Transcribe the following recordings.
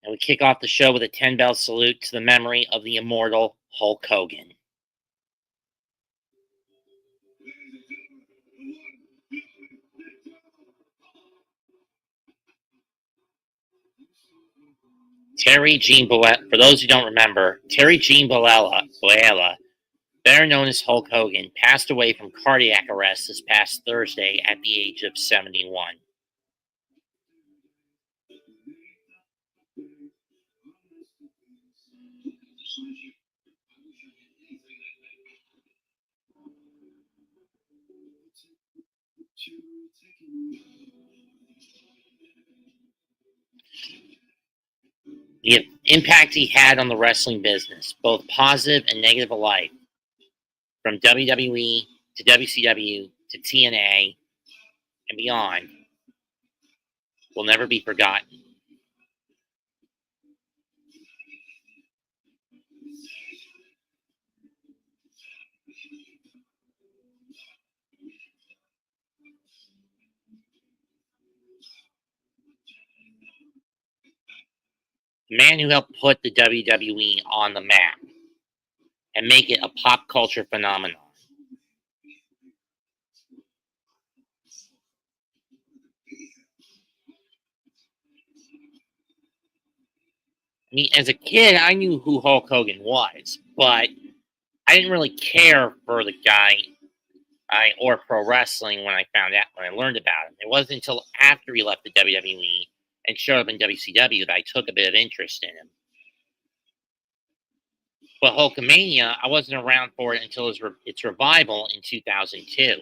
And we kick off the show with a 10-bell salute to the memory of the immortal Hulk Hogan. Terry Jean Bollea, for those who don't remember, Terry Jean Bollea, better known as Hulk Hogan, passed away from cardiac arrest this past Thursday at the age of 71. The impact he had on the wrestling business, both positive and negative alike, from WWE to WCW to TNA and beyond, will never be forgotten. The man who helped put the WWE on the map and make it a pop culture phenomenon. I mean, as a kid, I knew who Hulk Hogan was, but I didn't really care for the guy or pro wrestling when I learned about him. It wasn't until after he left the WWE and showed up in WCW that I took a bit of interest in him. But Hulkamania, I wasn't around for it until its revival in 2002.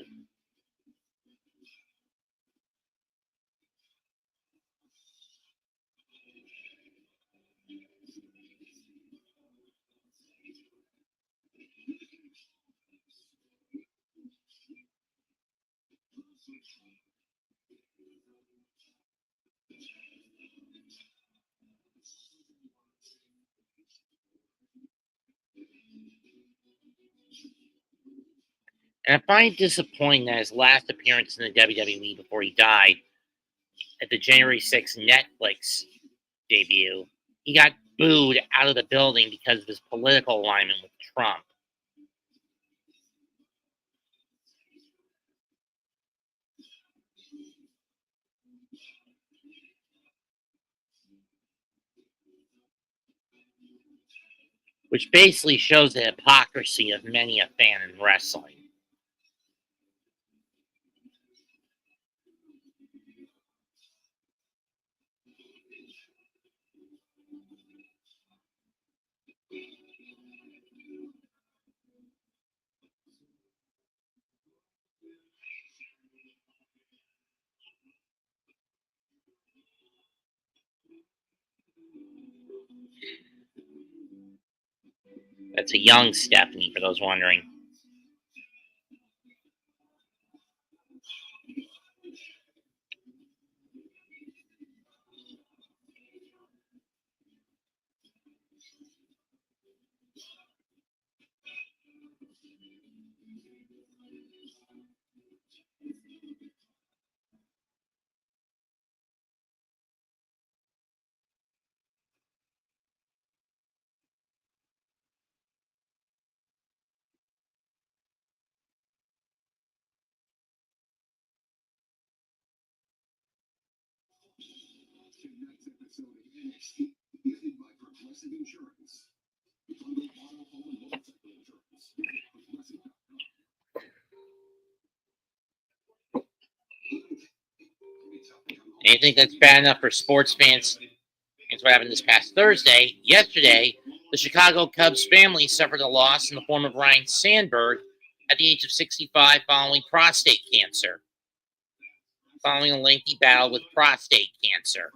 And I find it disappointing that his last appearance in the WWE before he died, at the January 6th Netflix debut, he got booed out of the building because of his political alignment with Trump. Which basically shows the hypocrisy of many a fan in wrestling. That's a young Stephanie, for those wondering. And you think that's bad enough for sports fans? Here's what happened this past Thursday. Yesterday, the Chicago Cubs family suffered a loss in the form of Ryne Sandberg at the age of 65 following prostate cancer. Following a lengthy battle with prostate cancer.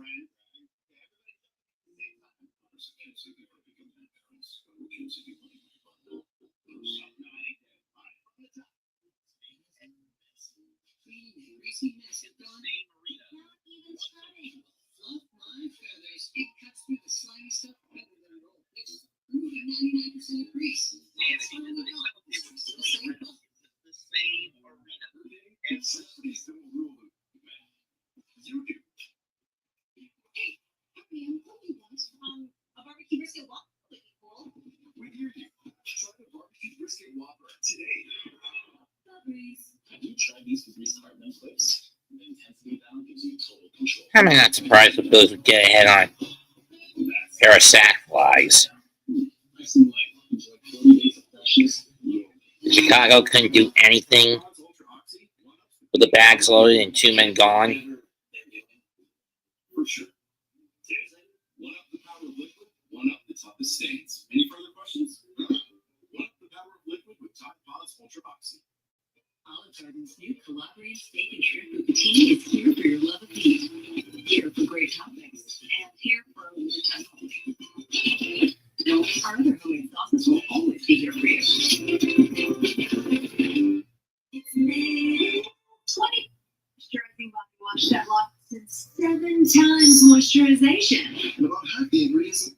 I'm not surprised if those would get ahead on a pair of sack flies. Chicago couldn't do anything with the bags loaded and 2 men gone. Olive Garden's new collaborative steak and shrimp poutine is here for your love of meat. Here for great toppings. And here for a limited time only. No, our other homemade sauces will always be here for you. It's made 20 moisturizing body wash that locks in 7 times moisturization. And about half the ingredients.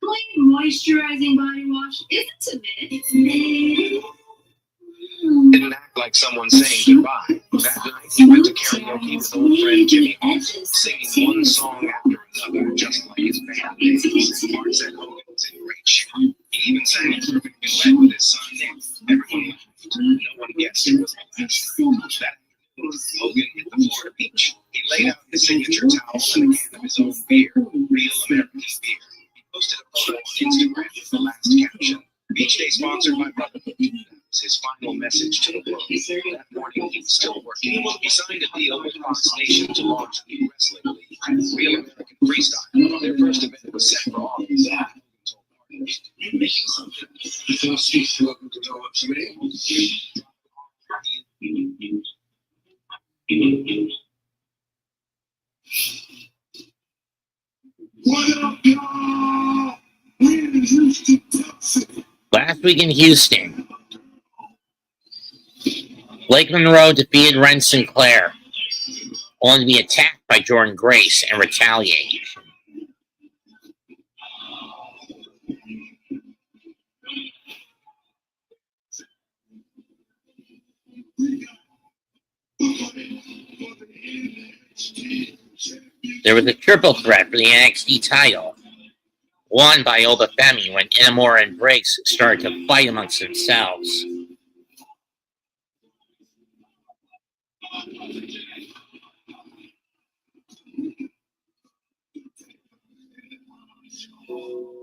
Clean moisturizing body wash isn't a myth. It's made. Didn't act like someone saying goodbye. That night, he went to karaoke with old friend Jimmy, singing one song after another, just like his band days. Mark said Hogan was in great shape. He even sang a perfect duet with his son Nick. Everyone laughed. No one guessed it was the last night. That Hogan hit the Florida beach. He laid out his signature towel and a can of his own beer, real American beer. He posted a photo on Instagram with the last caption, "Beach Day sponsored by Brotherhood." His final message to the world. That morning, he was still working. He signed a deal with Fox Nation to launch a new wrestling league, Real American Freestyle. Their first event was set for August. Last week in Houston, Blake Monroe defeated Ren Sinclair, only to be attacked by Jordan Grace and retaliate. There was a triple threat for the NXT title, won by Obafemi when Inamura and Briggs started to fight amongst themselves.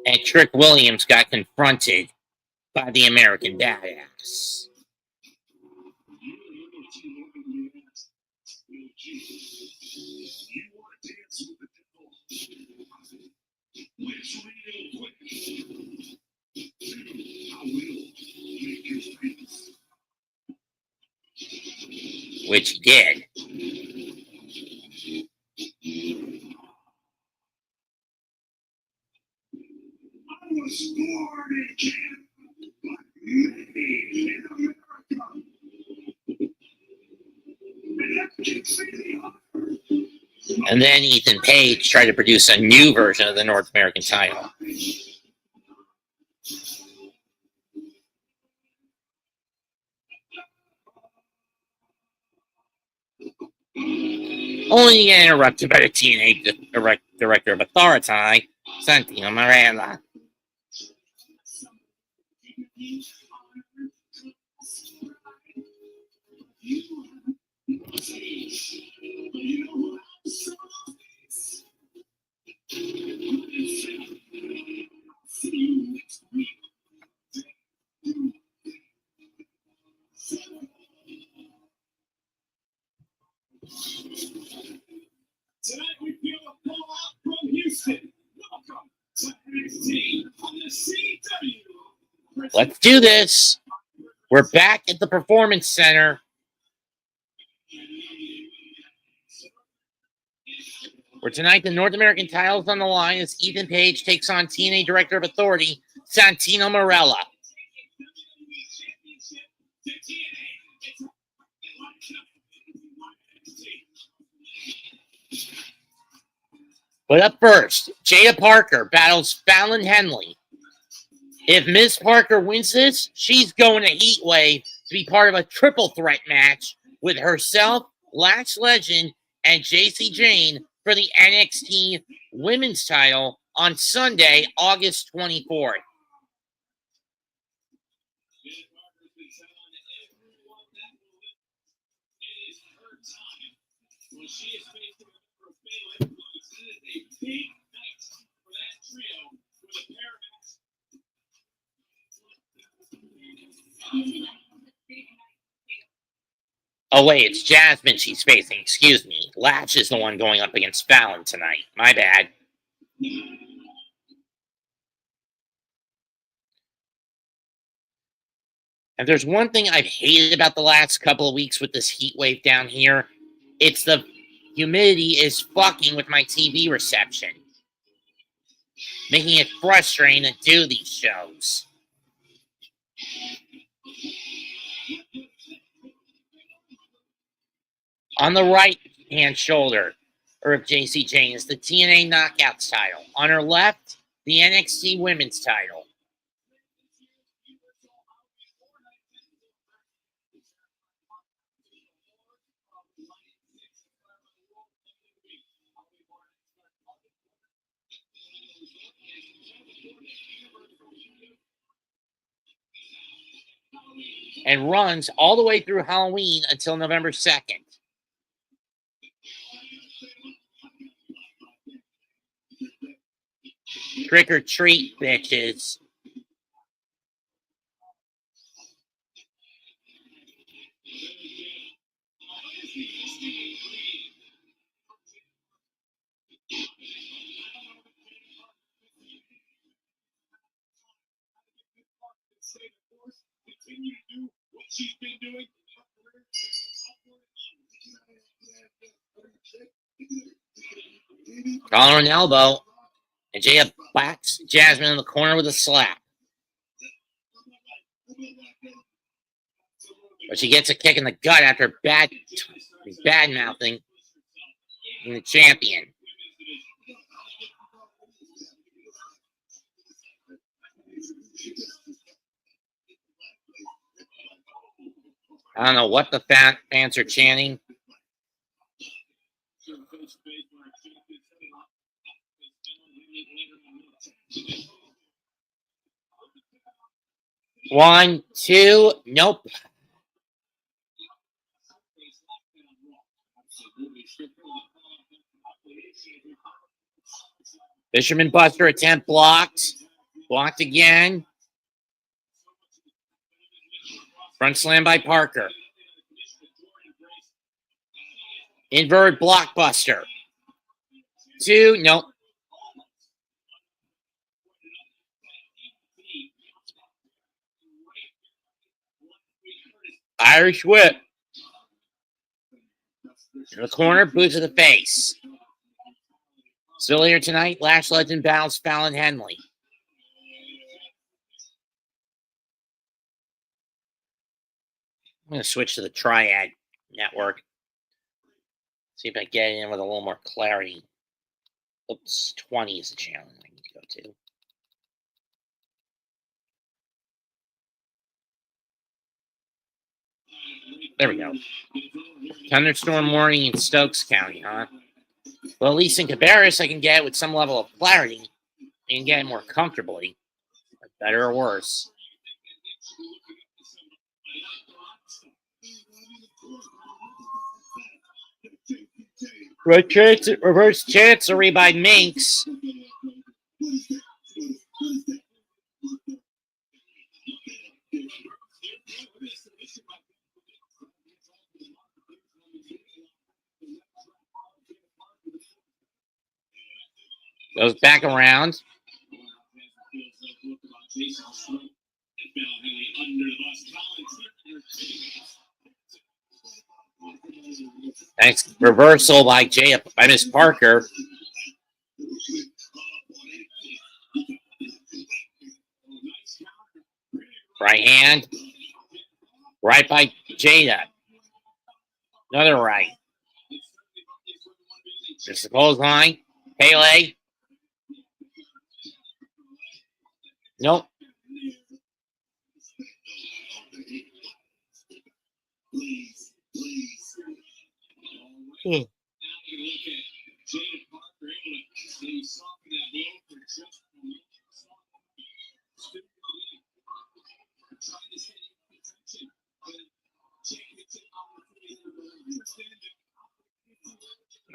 And Trick Williams got confronted by the American Badass. Which he did. I was born in Canada, but made in America. And I can see the offer. And then Ethan Page tried to produce a new version of the North American title. Only to get interrupted by the TNA director of Authority, Santino Marella. Tonight we feel a pull out from Houston. Welcome to NXT on the CW. Let's do this. We're back at the Performance Center. Where tonight the North American title's on the line as Ethan Page takes on TNA Director of Authority, Santino Marella. But up first, Jaida Parker battles Fallon Henley. If Ms. Parker wins this, she's going to Heatwave to be part of a triple threat match with herself, Lash Legend, and JC Jane for the NXT Women's title on Sunday, August 24th. she is facing a number of fatal influence. It is a big night for that trio with a pair of Oh, wait, it's Jazmyn she's facing. Excuse me. Lash is the one going up against Fallon tonight. My bad. If there's one thing I've hated about the last couple of weeks with this heat wave down here, it's the humidity is fucking with my TV reception, making it frustrating to do these shows. On the right hand shoulder of JC Jane is the TNA Knockouts title. On her left, the NXT Women's title. And runs all the way through Halloween until November 2nd. Trick or treat, bitches. continue to do what she's been doing. Collar and elbow. And Jaida backs Jazmyn in the corner with a slap. But she gets a kick in the gut after bad mouthing the champion. I don't know what the fans are chanting. One, two, nope. Fisherman Buster attempt blocked. Blocked again. Front slam by Parker. Inverted blockbuster. Two, nope. Irish whip. In the corner, boot to the face. Still here tonight, Lash Legend battles Fallon Henley. I'm going to switch to the Triad Network. See if I get in with a little more clarity. Oops, 20 is the channel I need to go to. There we go. Thunderstorm warning in Stokes County, huh? Well, at least in Cabarrus, I can get it with some level of clarity and get it more comfortably. Better or worse. Reverse chancery by Minx. Goes back around. Nice reversal by Miss Parker. Right hand. Right by Jaida. Another right. Just the clothesline. Pele. Nope.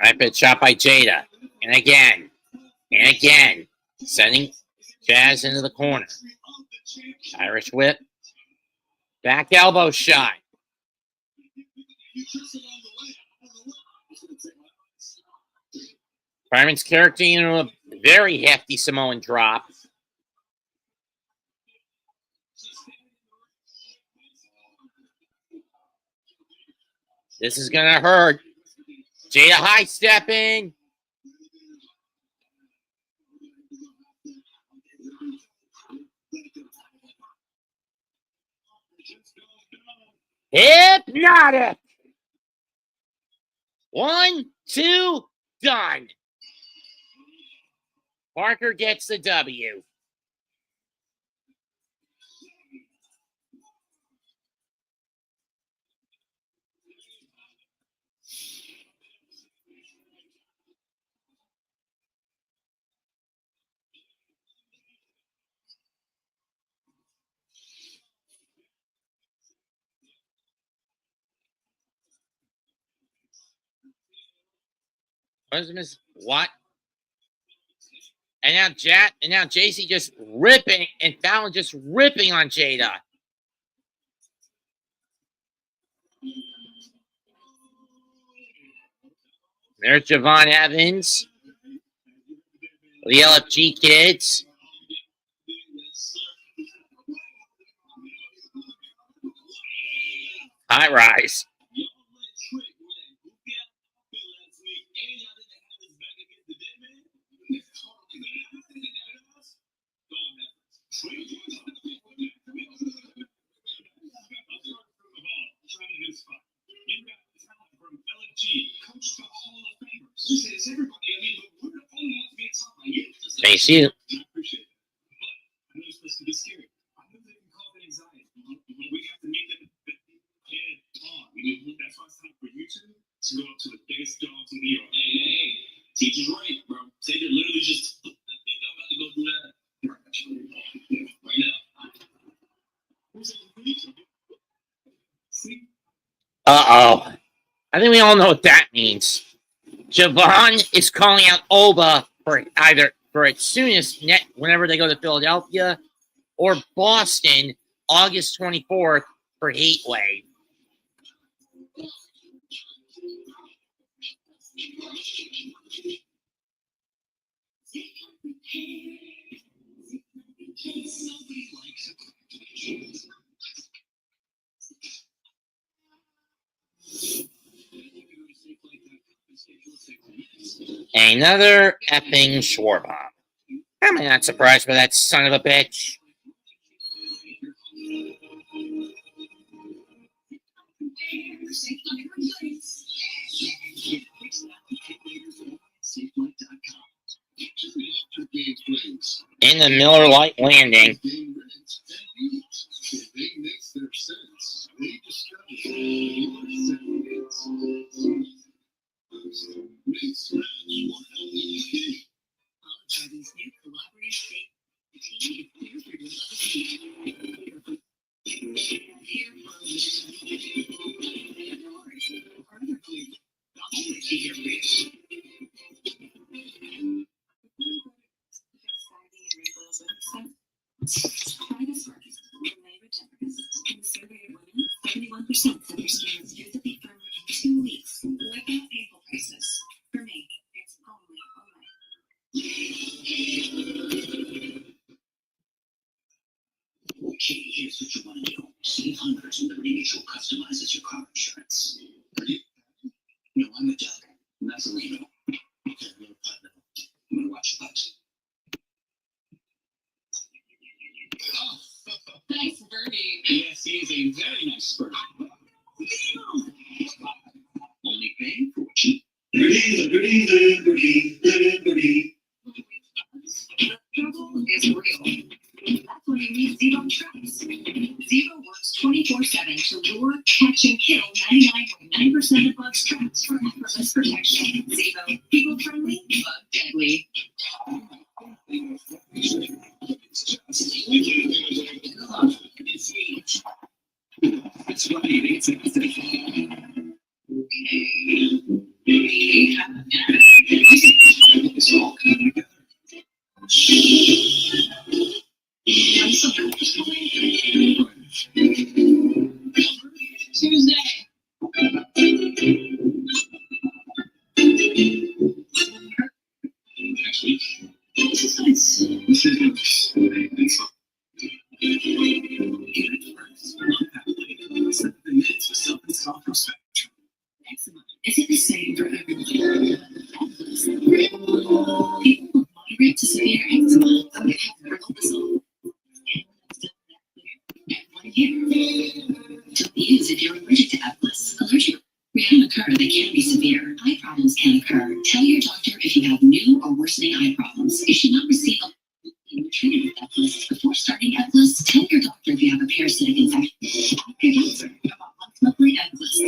Rapid shot by Jaida. And again. And again. Sending Jazz into the corner. Irish whip. Back elbow shot. Fireman's character into a very hefty Samoan drop. This is going to hurt. Jaida high stepping. Hypnotic. 1, 2, done. Parker gets the W. What? And now JC just ripping, and Fallon just ripping on Jaida. There's Javon Evans. The LFG kids. High rise. Face you. To go up to the biggest dogs in New York. Hey, teacher's right, bro. Say that literally just, I think I'm about to go do that right now. Uh-oh. I think we all know what that means. Javon is calling out Oba for as soon as whenever they go to Philadelphia or Boston, August 24th for Heat Wave. Another effing Schwarbomb. Am I not surprised by that son of a bitch? In the Miller Lite landing. Here's what you want to do. Save hundreds when Liberty Mutual customizes your car insurance. No, I'm a Doug. And that's a Reno. Okay, I'm gonna watch the pups. Nice birdie. Yes, he is a very nice bird. Only paying for what you. The struggle is real. That's when you need Zero Traps. Zero works 24/7 to lure, catch, and kill 99.9% of bug traps for effortless protection. Zero, people friendly, bug deadly. That's right, it's okay. We have Next week. This is nice. This is nice. Self-install prospect. Eczema isn't the same for everyone. People with moderate to severe eczema have Marella. At 1 year. Don't use if you're allergic to Atlas. Allergic reactions occur that can be severe. Eye problems can occur. Tell your doctor if you have new or worsening eye problems. You should not receive a treatment with Atlas. Before starting Atlas, tell your doctor if you have a parasitic infection. Ask your doctor about once-monthly Atlas.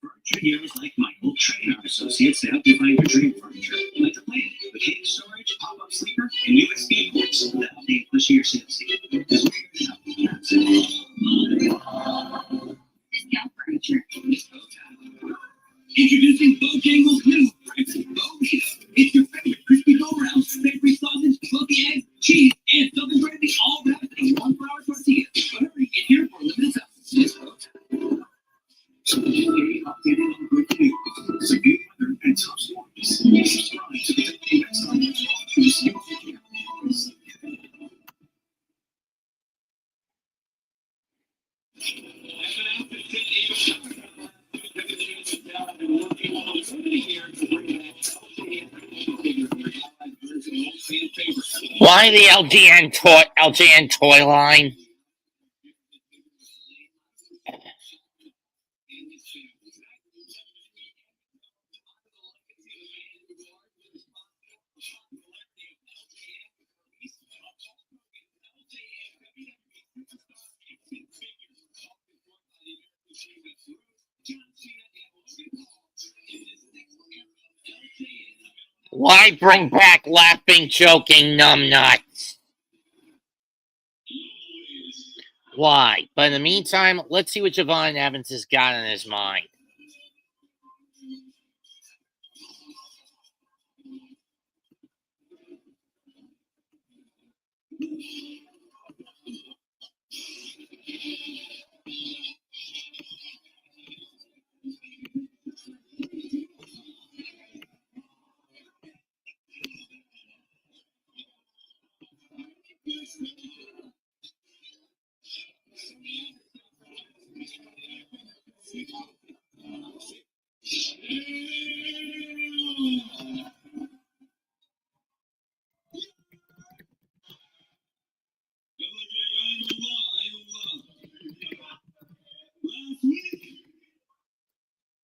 Furniture heroes like Michael train our associates to help you find your dream furniture. Like the plan, with hidden storage, pop-up sleeper, and USB ports. That'll be pushing your sales team. Because we're going to help you. Discount furniture. Introducing Bojangles New Breakfast Bow. It's your favorite crispy go-round, savory sausage, fluffy eggs, cheese, and southern brandy, all wrapped in one flour tortilla. But hurry, get here for a limited time. Updated on breaking news. Severe weather and tough storms. Subscribe to the NXT News. Why the LJN toy line? Why bring back laughing, joking numbnuts? Why? But in the meantime, let's see what Javon Evans has got on his mind.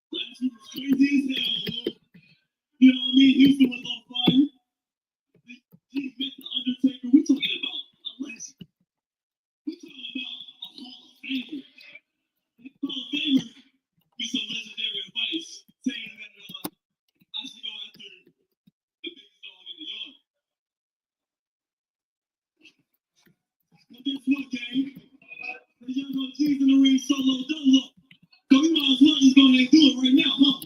Last week was crazy as hell. You know what I mean? Houston was on fire. He met the Undertaker. We talking about a legend. We talking about a Hall of Famer. Hall of Famer with some legendary advice saying that I should go after the biggest dog in the yard. But guess what, gang? The young OG's in the ring solo dolo. So we might as well just go ahead and do it right now, huh?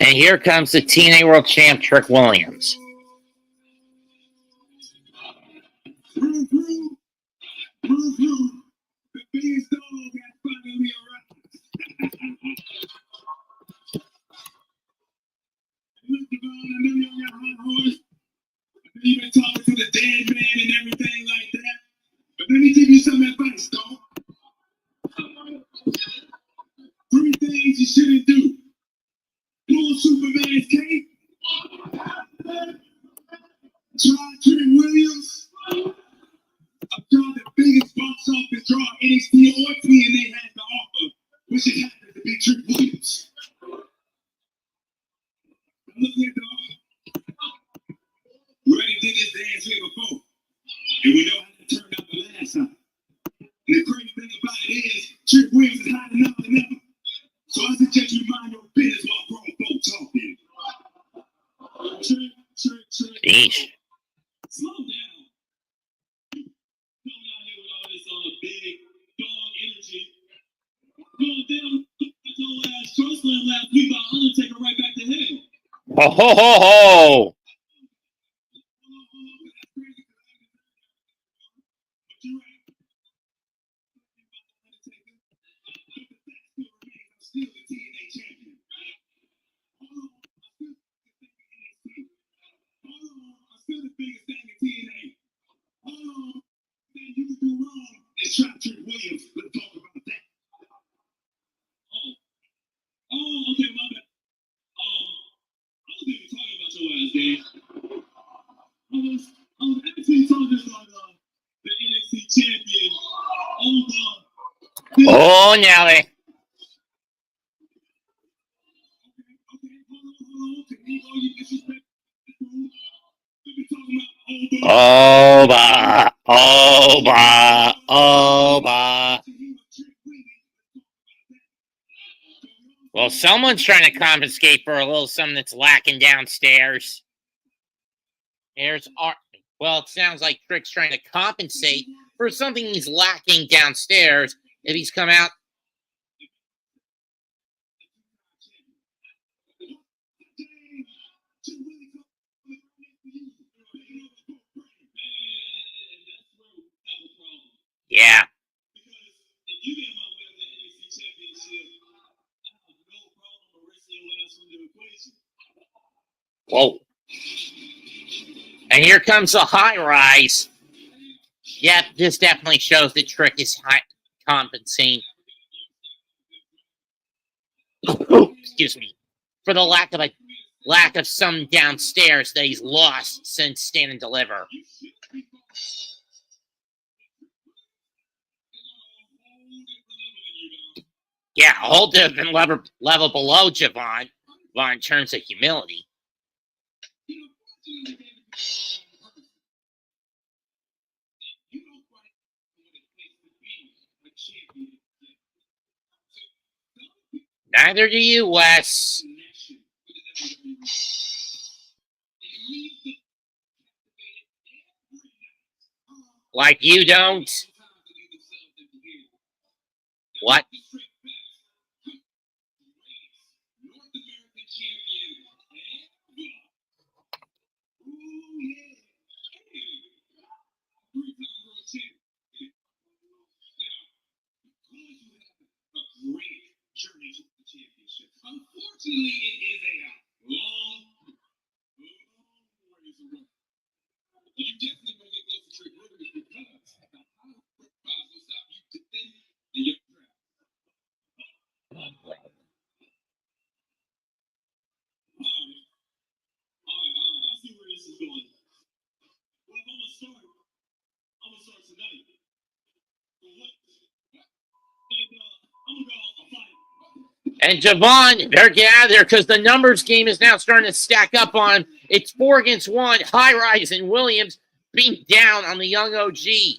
And here comes the TNA World Champ, Trick Williams. The biggest dog has finally arrived. Look, Devon, I know you're on your high horse. You've been talking to the dead man and everything like that. But let me give you some advice, dog. 3 things you shouldn't do. Pull Superman's cape. Try Trick Williams. I tried the biggest box office draw NXT or TNA had to offer, which it happened to be Trick Williams. Look here, dog. We already did this dance here before, and we know how it turned out the last time. And the crazy thing about it is, Trick Williams is hiding out than ever. So I suggest you mind your business while grown folk talking. Trick. Yeesh. Slow down. Coming out here with all this big dog energy. Going down that your ass trust slam last week by Undertaker right back to hell. Ho ho ho ho! Oh, Nelly. Oba, Oba, Oba. Well, someone's trying to compensate for a little something that's lacking downstairs. There's art. Well, it sounds like Trick's trying to compensate for something he's lacking downstairs if he's come out. Yeah. Whoa. And here comes the high rise. Yep, this definitely shows that Trick is high compensating. Excuse me. For the lack of some downstairs that he's lost since Stand and Deliver. Yeah, a whole different level below Javon in terms of humility. Neither do you, Wes. Like you don't. What? Unfortunately, it is a long you definitely gonna get close to Trick Williams because the high profile will stop you defending in your draft. All right. I see where this is going. Well, I'm gonna start tonight. I'm gonna go a fight. And Javon, better get out of there because the numbers game is now starting to stack up on him. It's 4 against 1. High Rise and Williams beat down on the young OG. Give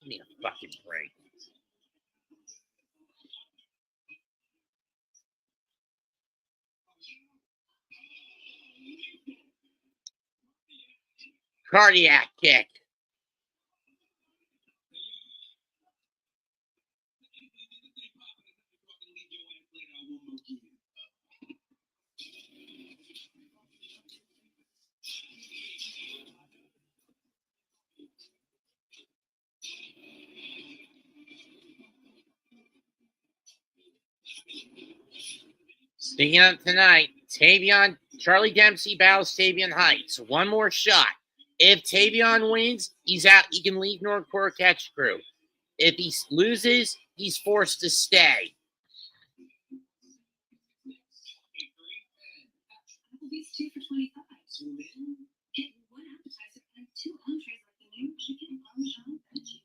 me a fucking break. Cardiac kick. Speaking of tonight, Charlie Dempsey battles Tavion Heights. One more shot. If Tavion wins, he's out. He can leave Nordcore Catch Crew. If he loses, he's forced to stay. Applebee's 2 for $25. Get 1 appetizer and 2 entrees like the new chicken parmesan veggie.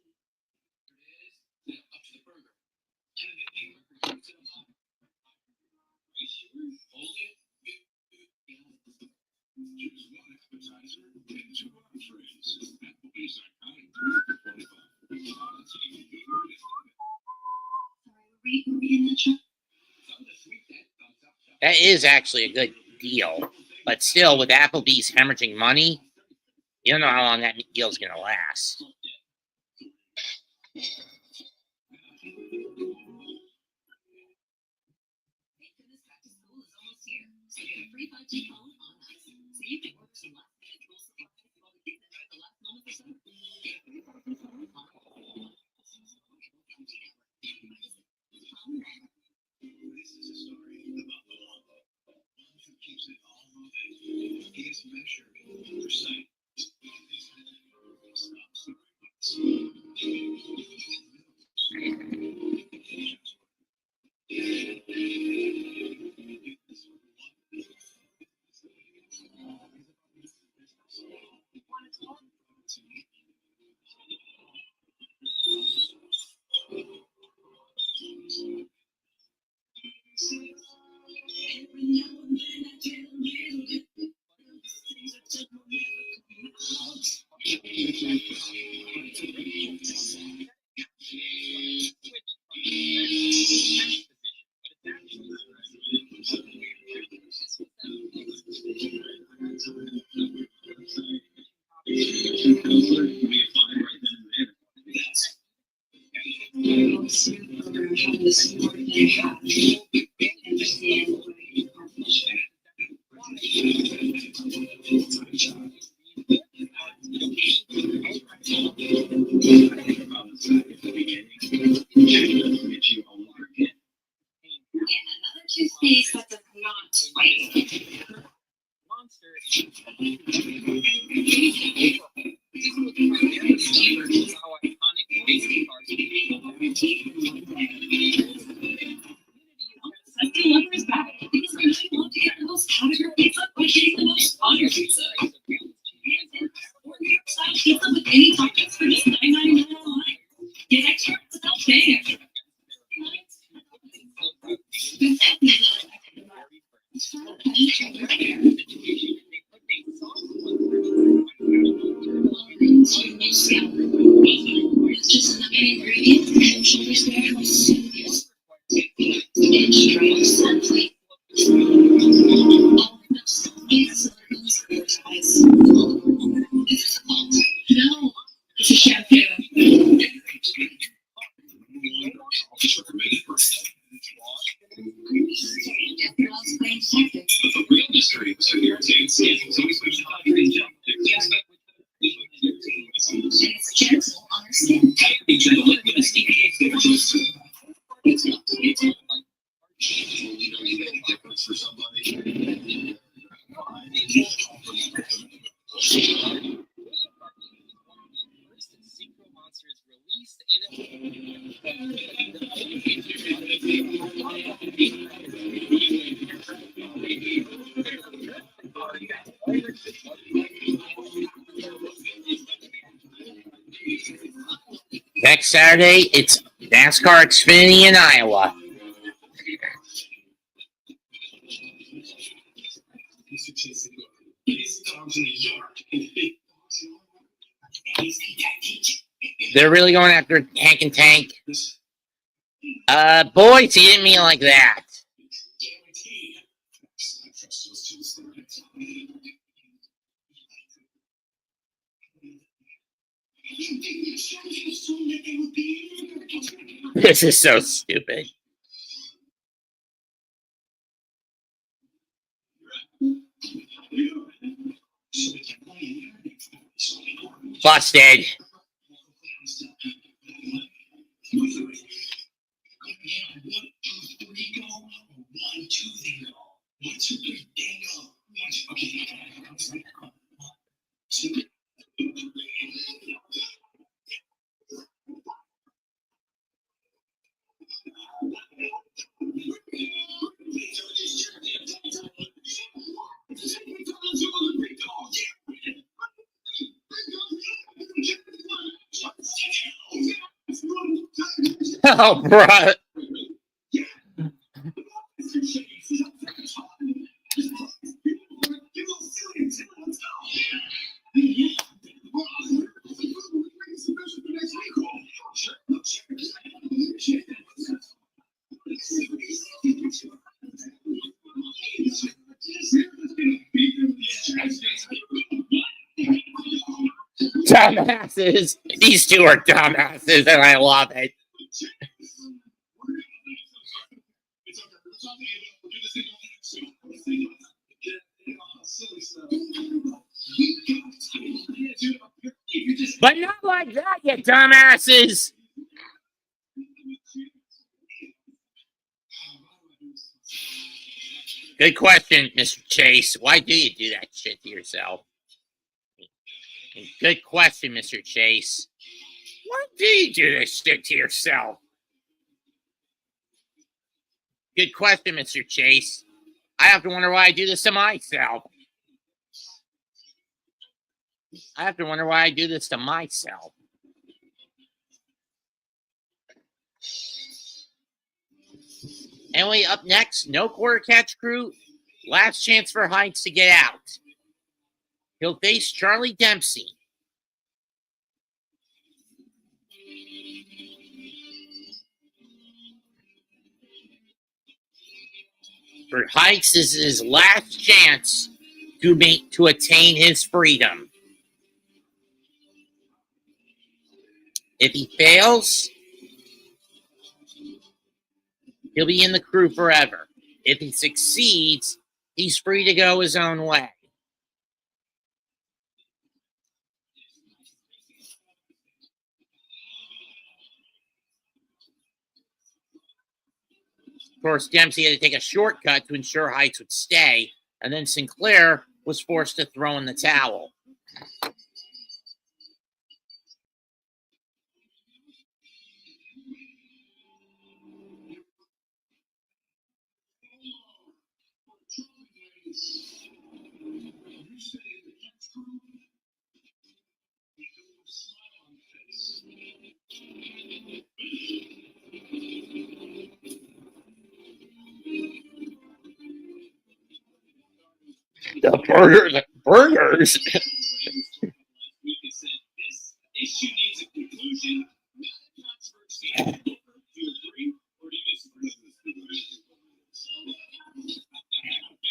Up to the burger. Hold it. Choose 1 appetizer and 2 entrees. Applebee's iconic 3 for $25. That's even good. Sorry, were we in that shop? That is actually a good deal. But still, with Applebee's hemorrhaging money, you don't know how long that deal's going to last. This is a story about the one who keeps it all moving. He is measured, precise. Another toothpaste that does not fight. Santino Lover is back because I really want to get the most powdered pizza by getting the most powdered pizza. And style pizza with any toppings for just $9.99 online. Get extra without paying extra. It's just the main ingredient and she'll understand how soon it is. It's straight simply. All the science advertise. This is a fault. No, it's a shampoo. But the real mystery was her irritated skin. So we switched to hydrating gel. And it's gentle on her skin. Gentle liquid is EPA flavor. You don't need any difference for somebody. Next Saturday, it's NASCAR Xfinity in Iowa. They're really going after Hank and Tank. Boys, he didn't mean like that. This is so stupid. Busted. Oh, bro. Dumbasses. These two are dumbasses, and I love it. But not like that, you dumbasses. Good question, Mr. Chase. Why do you do that shit to yourself? Good question, Mr. Chase. Why do you do this shit to yourself? Good question, Mr. Chase. I have to wonder why I do this to myself. I have to wonder why I do this to myself. Anyway, up next, no quarter catch crew. Last chance for Heights to get out. He'll face Charlie Dempsey. For Heights, this is his last chance to attain his freedom. If he fails, he'll be in the crew forever. If he succeeds, he's free to go his own way. Of course, Dempsey had to take a shortcut to ensure Heights would stay, and then Sinclair was forced to throw in the towel. The burgers. This issue needs a conclusion, not a controversy. Do you agree or do you disagree? Okay,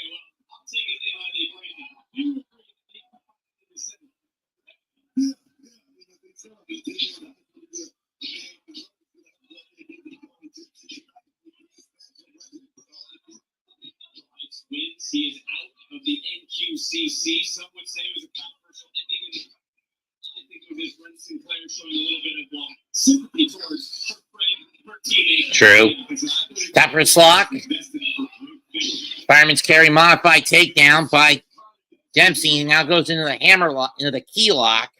well, I'll take it they are the agreement. Wins, he is out of the NQCC. Some would say it was a controversial ending. I think it was his friend Sinclair showing a little bit of sympathy towards her teammate. True. Top for a slot. Fireman's carry modified takedown by Dempsey. Now goes into the hammer lock, into the key lock.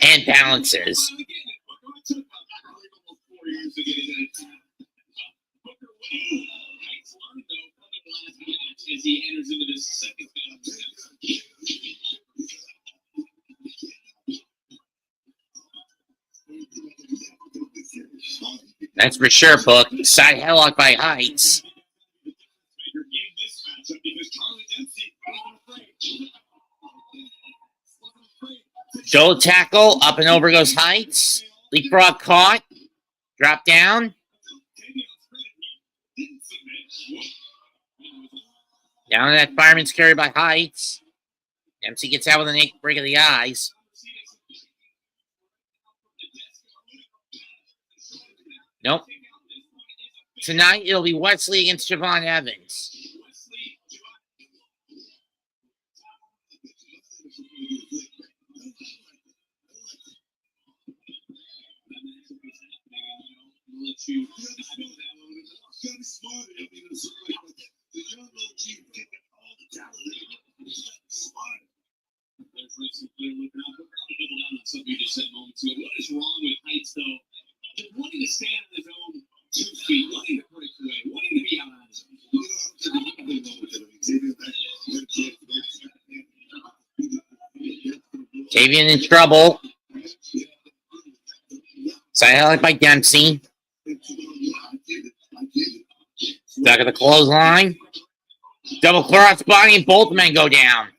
And balances. As he enters into this second That's for sure, Book. Side headlock by Heights. Shoulder tackle, up and over goes Heights. Leapfrog caught. Drop down. Down to that fireman's carry by Heights. Dempsey gets out with an break of the eyes. Nope. Tonight, it'll be Wesley against Javon Evans. Something you just said a moment ago. What is wrong with Heights, though? Just wanting to stand on his own 2 feet, wanting to break away, wanting to be out on his own. Tavian in trouble. Side highlight by Dempsey. Stuck at the clothesline. Double cross body and both men go down.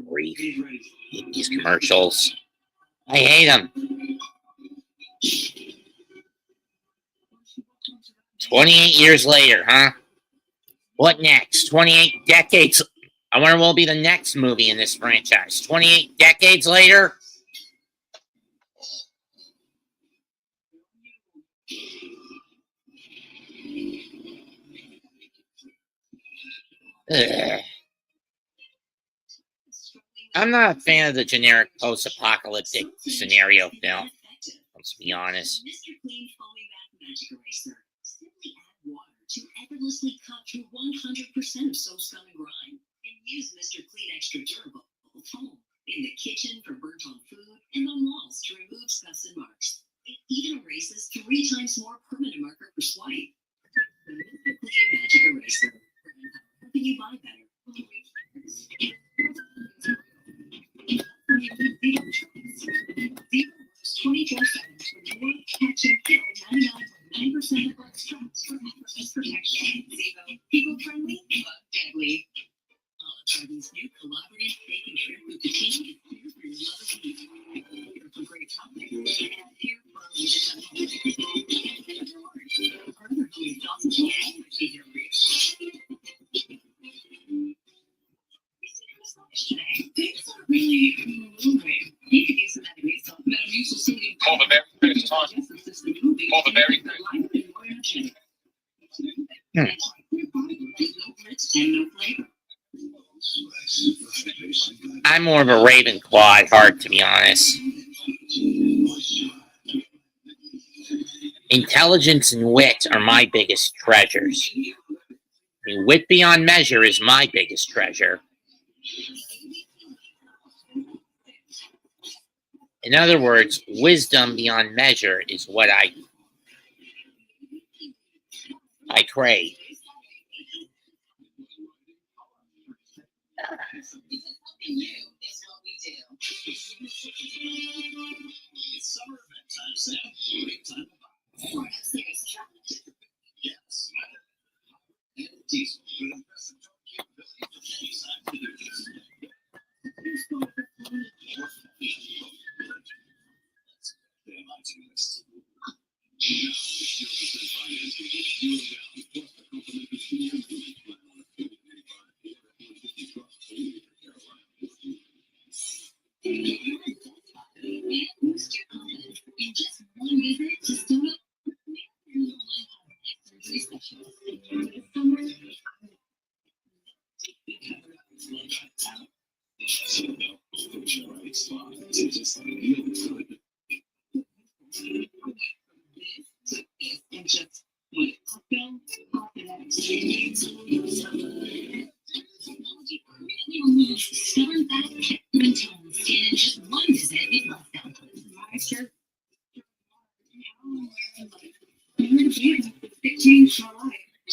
Grief. These commercials. I hate them. 28 years later, huh? What next? 28 decades. I wonder what will be the next movie in this franchise. 28 decades later? Ugh. I'm not a fan of the generic post-apocalyptic scenario film. Let's be honest. Mr. Clean Foaming Back Magic Eraser. Simply add water to effortlessly cut through 100% of soap, scum, and grime. And use Mr. Clean Extra Durable foam in the kitchen for burnt on food and on walls to remove scuffs and marks. It even erases 3 times more permanent marker per swipe. The Mr. Clean For the very first time. For the very first I'm more of a Ravenclaw at heart, to be honest. Intelligence and wit are my biggest treasures. I mean, wit beyond measure is my biggest treasure. In other words, wisdom beyond measure is what I crave.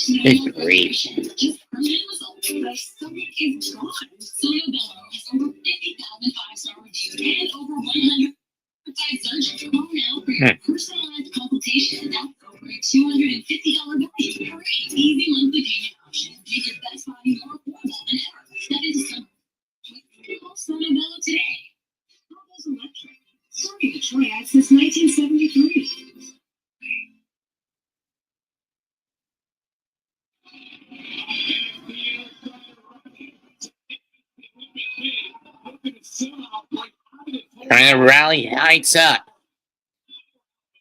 Good grief. Personalized consultation. That's over a $250 value. Easy monthly payment option. Make your best body more affordable than ever. Step into summer. Call Sono Bello today. All those electric. Serving Detroit ad since 1973. Trying to rally Heights up.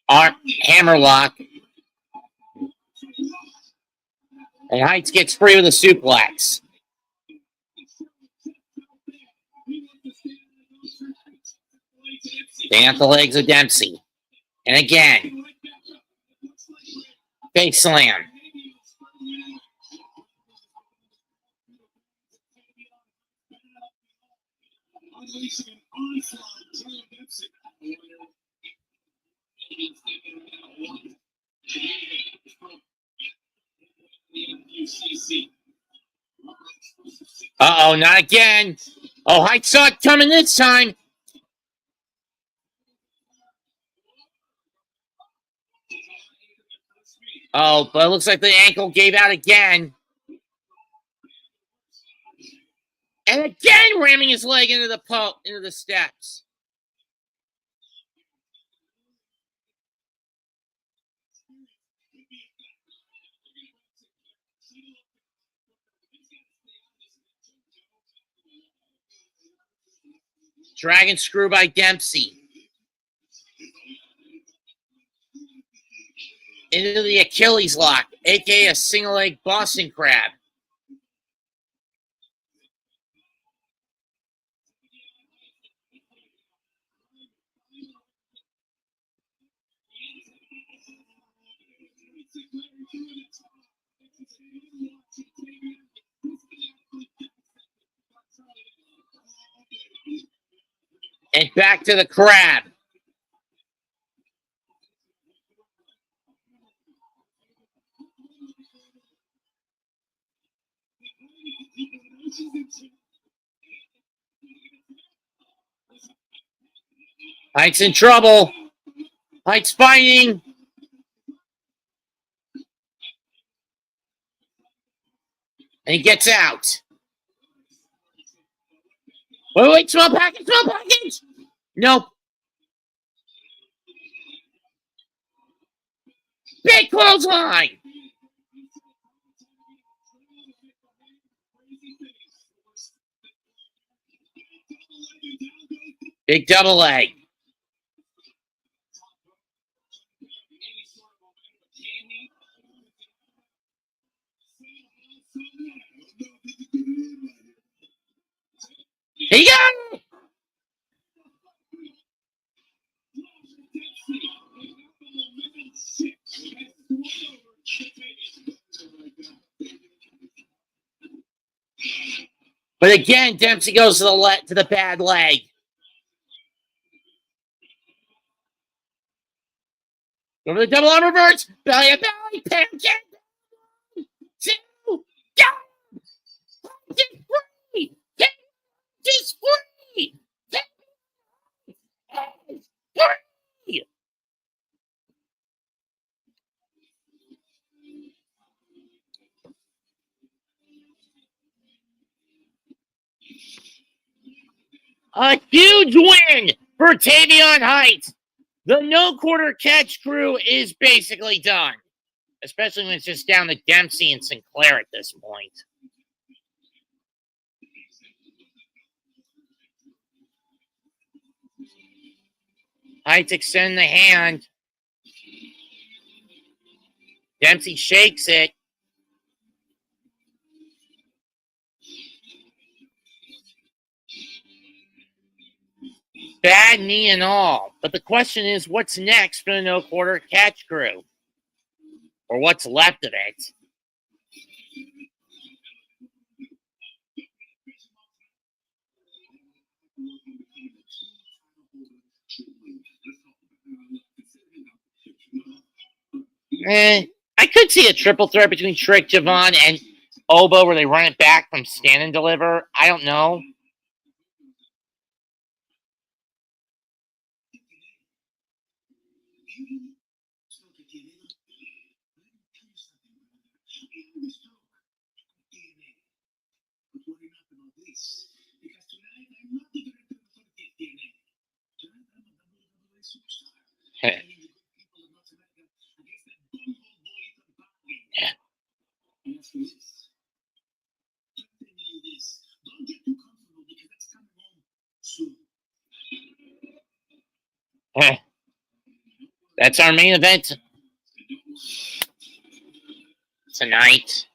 Arm hammerlock. And Heights gets free with a suplex. Staying off the legs of Dempsey. And again. Face slam. Uh-oh, not again. Oh, Heights saw it coming this time. Oh, but it looks like the ankle gave out again. And again ramming his leg into the steps. Dragon screw by Dempsey. Into the Achilles lock, aka a single leg Boston crab. And back to the crab. Heights in trouble. Heights fighting. And he gets out. Wait, small package. Nope. Big clothesline. Big double leg. Here you go. But again, Dempsey goes to the bad leg. Over the double arm reverse. Belly to belly. Pancake. 2. Go. Just free. Just free. Free. A huge win for Tavion Heights. The no quarter catch crew is basically done, especially when it's just down to Dempsey and Sinclair at this point. Heights extend the hand. Dempsey shakes it. Bad knee and all. But the question is, what's next for the no quarter catch crew? Or what's left of it? I could see a triple threat between Trick, Javon, and Obo where they run it back from stand and deliver. I don't know. That's our main event tonight.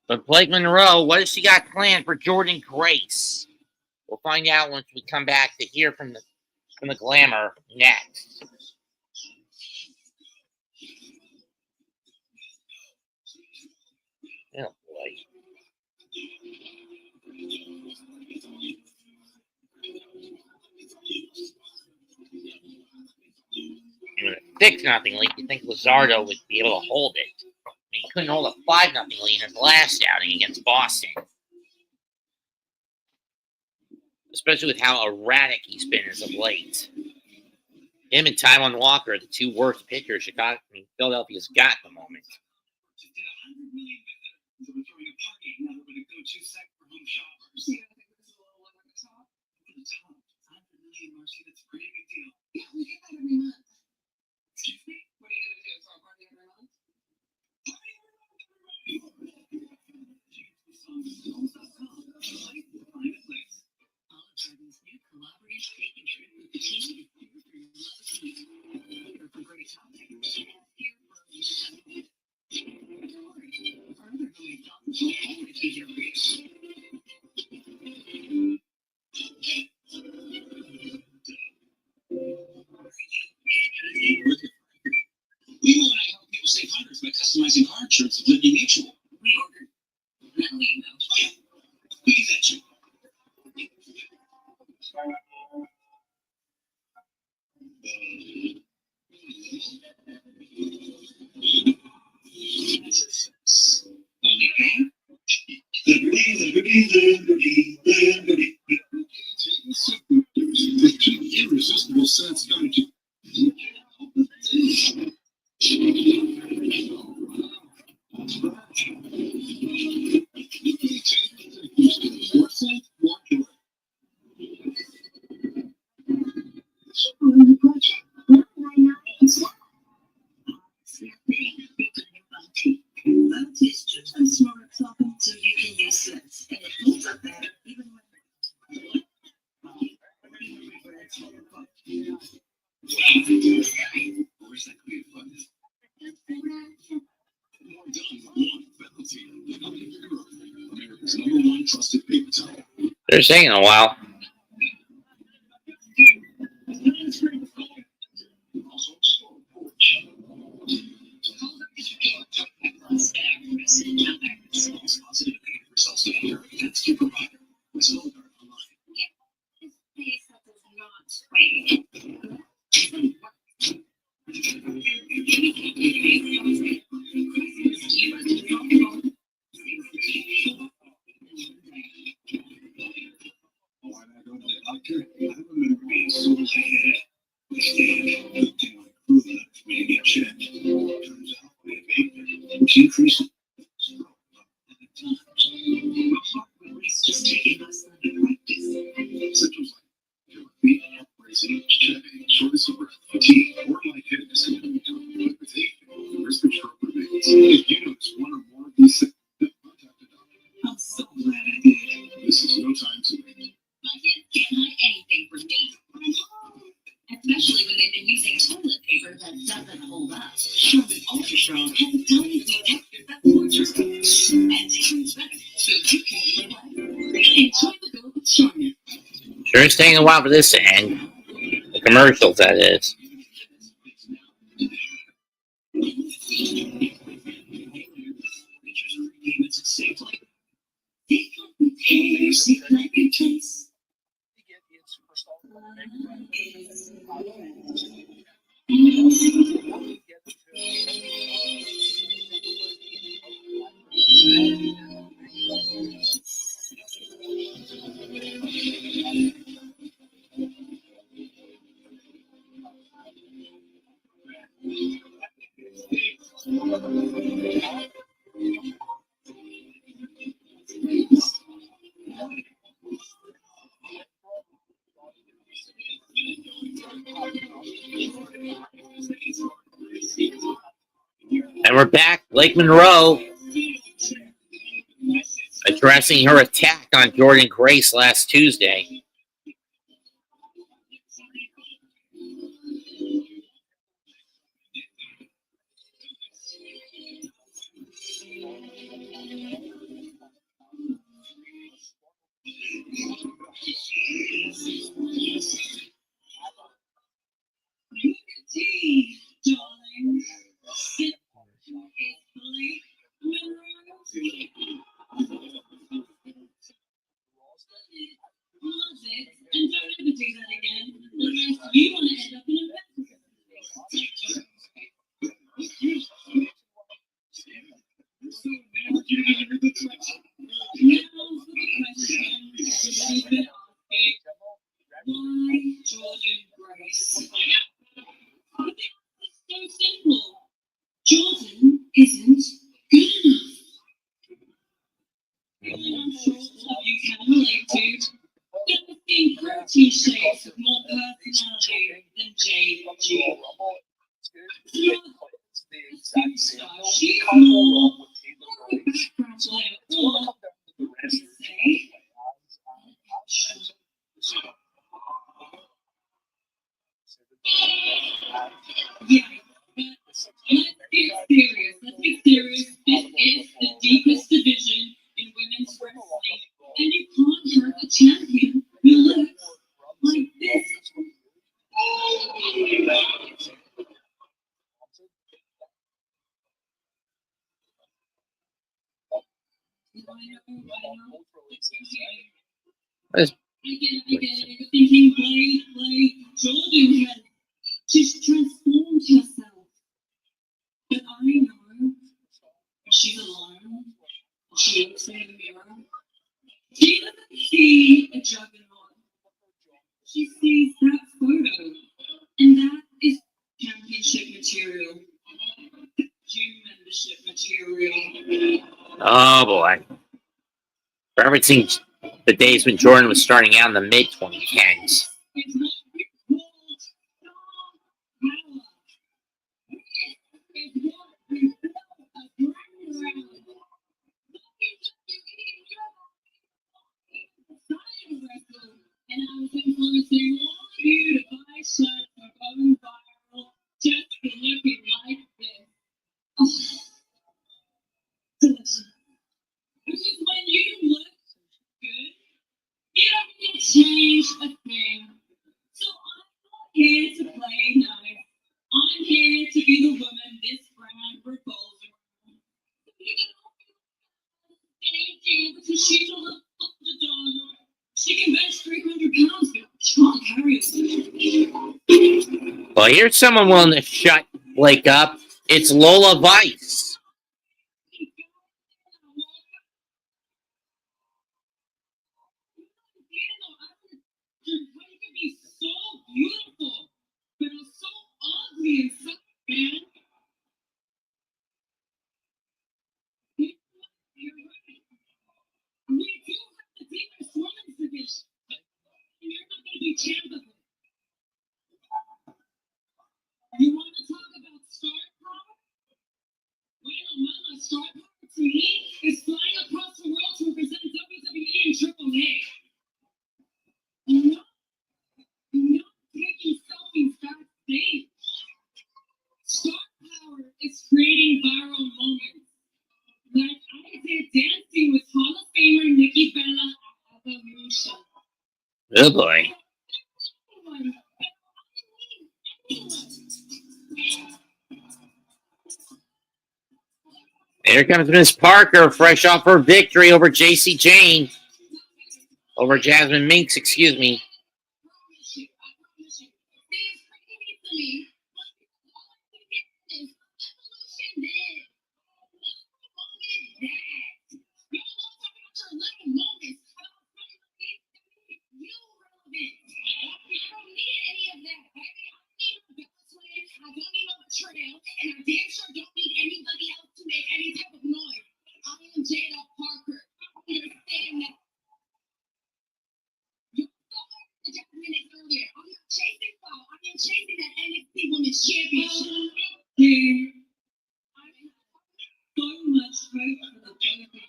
But Blake Monroe, what has she got planned for Jordan Grace? We'll find out once we come back to hear from the Glamour next. Oh boy. In a 6-0 lead, you think Lizardo would be able to hold it. I mean, he couldn't hold a 5-0 lead in his last outing against Boston. Especially with how erratic he's been as of late. Him and Taiwan Walker are the two worst pitchers Philadelphia's got at the moment. Excuse me? What are you going to do? Throw a party every month? Olive new collaborative steak and shrimp with the team is here for your love of meat. Here for great toppings. Here for other homemade toppings will always be here for you. Lilo and I help people save hundreds by customizing hard shirts with Liberty Mutual. We ordered. Now you know. We can get you. Only pain? Liberty. The two irresistible scents energy. It's just a smart topping so you can use this, and it holds up better even when They're taking a while. I'm so glad I did. This is no time to wait. My kids can't hide anything from me. Especially when they've been using toilet paper that doesn't hold up. Sherman Ultra Strong has a tiny detector that forces things and takes better so you can play well. Enjoy the go with Sherman. Sure, it's taking a while for this to end. The commercials, that is. And we're back. Blake Monroe addressing her attack on Jordan Grace last Tuesday. And don't ever do that again, unless you want to end up in a why Jordan Grace? I think it's so simple. Jordan isn't good enough. I'm sure all of you can relate to. There have been protein shakes with more personality than JG. She's more background player or say yeah, but let's get serious. Let's get serious. This is the deepest division in women's wrestling, and you can't hurt a champion who looks like this. I get it. You're thinking, Blake, Jordan has just transformed herself. But I know she's alone. She looks in the mirror. She doesn't see a juggernaut. She sees that photo. And that is championship material. Gym membership material. Oh, boy. Referencing the days when Jordan was starting out in the mid-2010s. It's not called star power. It's what we built a brand around. And I was influencing all of you to buy shirts or going viral just for looking like this. Oh. Because when you look good, you change a thing. So I'm here to play nice. I'm here to be the woman this brand revolves around. Thank you, because she's a little underdog. She can bench 300 pounds, but strong carries. Well, here's someone willing to shut Blake up. It's Lola Vice. He can be so beautiful, but I'm so ugly and so man. You're right. We do have the deepest women's division. And you're not going to be champ of it. You want to talk about star power? Bueno, mama, star power to me is flying across the world to represent WWE and Triple A. Not taking selfies backstage. Star power is creating viral moments. Like I did dancing with Hall of Famer Nikki Bella at Evolution. Oh boy. Here comes Miss Parker, fresh off her victory over JC Jane. Over Jazmyn Minx, excuse me. And I damn sure don't need anybody else to make any type of noise. I am Jaida Parker. Understand that. You saw the Jazmyn earlier. I'm not chasing foul. I am chasing that NXT Women's Championship. Yeah. I have so much hope for the both of you.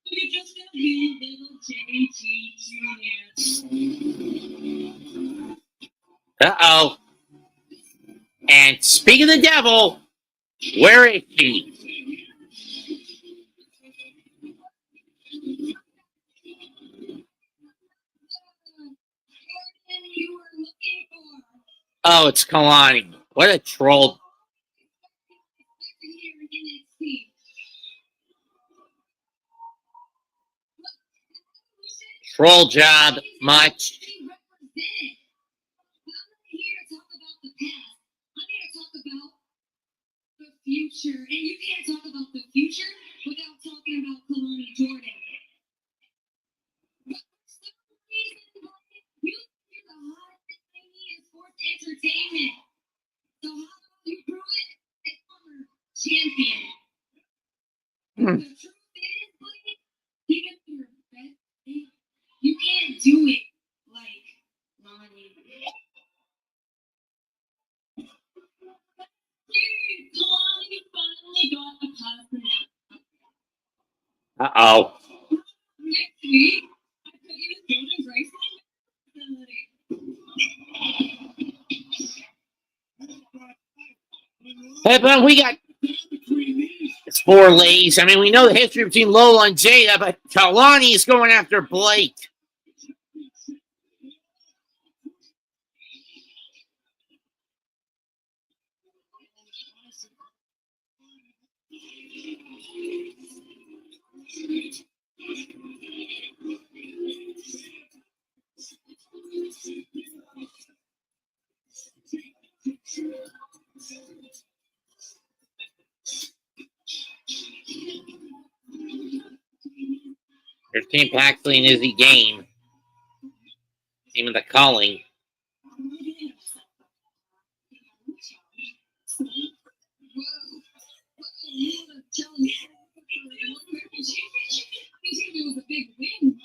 But you're just gonna be little JG Jr. Uh-oh. And speaking of the devil, where is she? Oh, it's Kalani. What a troll. Troll job, much. Future, and you can't talk about the future without talking about Kalani Jordan. For some reason, you're the hottest thing in sports entertainment. So how about you prove it as former champion? The truth is, buddy, even if you're the best thing, you can't do it like Lonnie. Kalani finally got a compliment. Uh-oh. Next week, I could use Jordan Grace's facility. Hey, but we got... It's 4 ladies. I mean, we know the history between Lola and Jaida, but Kalani is going after Blake. There's Team Paxley and Izzy Game. Team of the Calling. Was a big win,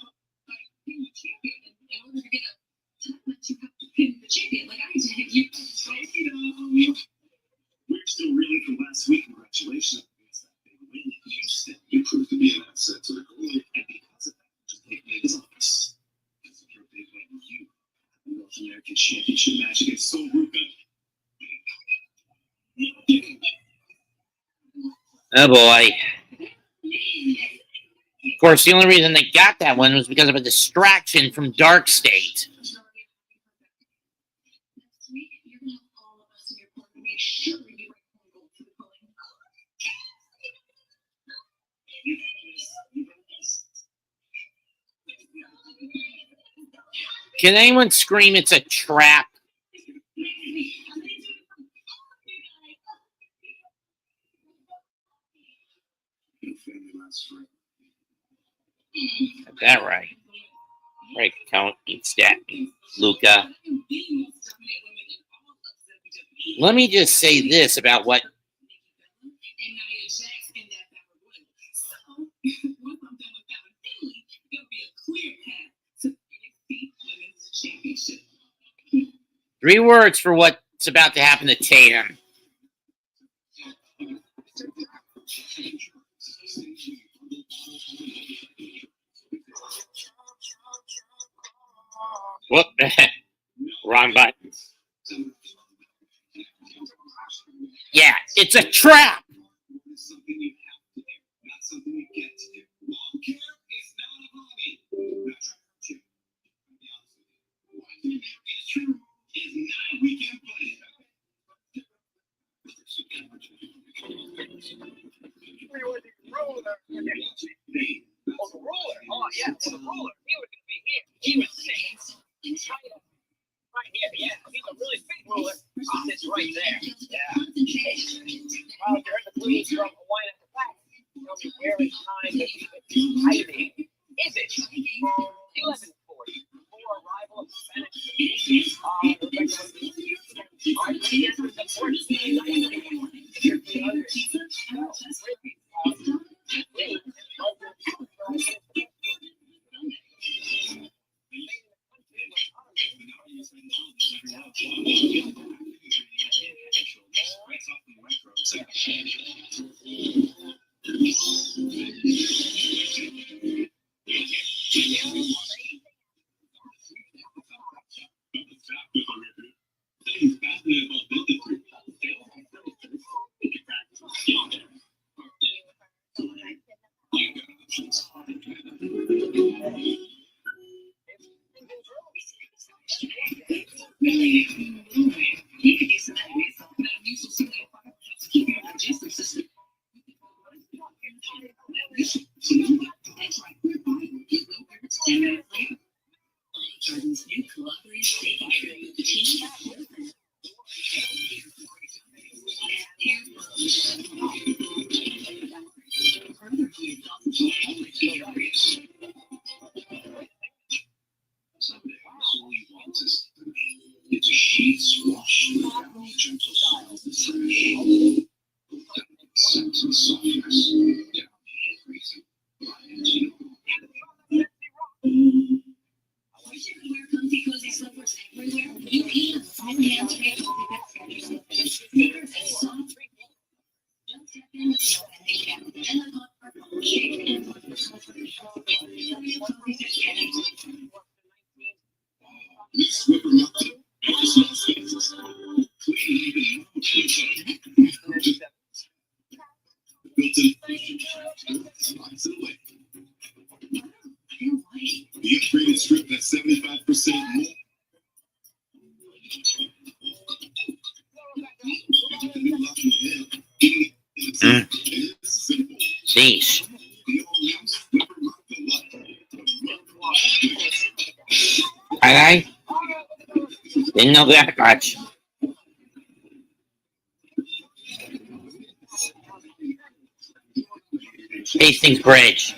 but being the champion, in order to get a title match, you have to pin the champion. Like I did, We're still reeling from last week. Congratulations against that big win in Houston. You proved to be an asset to the goalie, and because of that, just take his office. Because of your big win, you have the North American Championship match against Soruka. Oh boy. Of course, the only reason they got that one was because of a distraction from Dark State. Can anyone scream it's a trap? Got that right. Right, count eats that. Luca. Let me just say this about what three words for what's about to happen to Tatum. Whoop. Wrong button. Yeah, it's a trap. Oh, yeah, the ruler. He was going to be here. He was sitting right here. Yeah, he's a really big ruler. He sits right there. Yeah. Well, you heard the blues from Hawaiian at the back. Tell me where in time that he's hiding. Is it 11:40? Before arrival of the Spanish The upgraded strip that's 75% more. Sheesh. I didn't know that much. Hastings Bridge.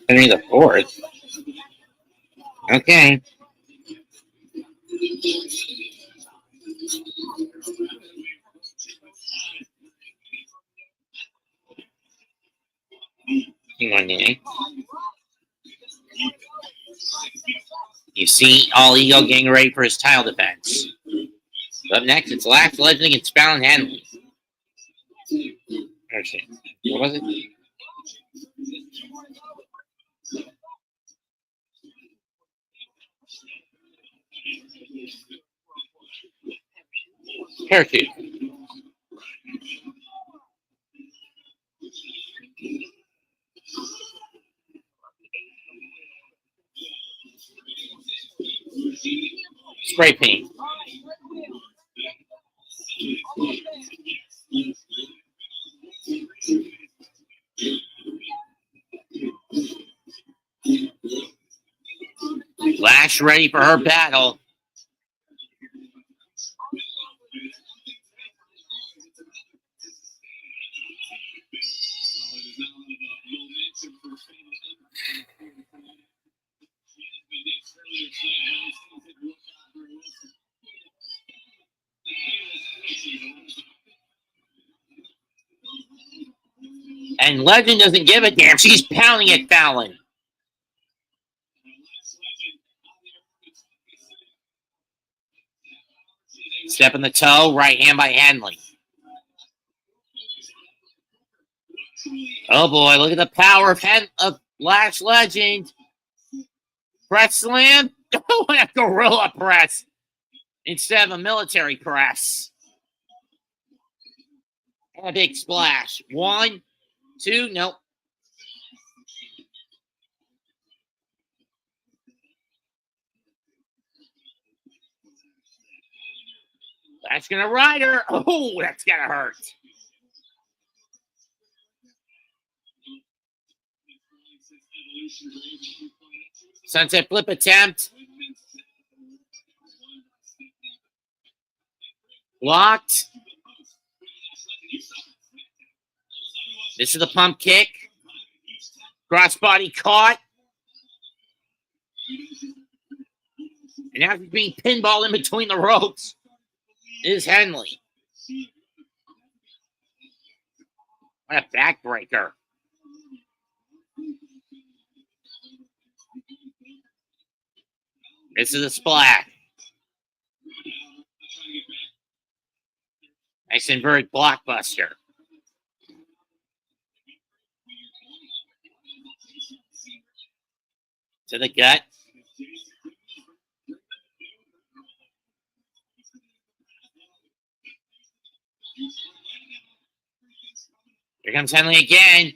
Henry the Fourth. Okay. You see All Ego getting ready for his title defense. Up next, it's Lash Legend against Fallon Henley. Actually, what was it? Parachute. Spray paint. Lash ready for her battle. And Legend doesn't give a damn. She's pounding at Fallon. Step in the toe, right hand by Henley. Oh boy, look at the power of Lash Legend. Press slam. Oh, a gorilla press instead of a military press. And a big splash. 1, 2, nope. That's gonna ride her. Oh, that's gonna hurt. Sunset flip attempt. Blocked. This is the pump kick. Crossbody caught. And now he's being pinballed in between the ropes. Is Henley. What a backbreaker. This is a splat. Nice inverted blockbuster. To the gut. Here comes Henley again.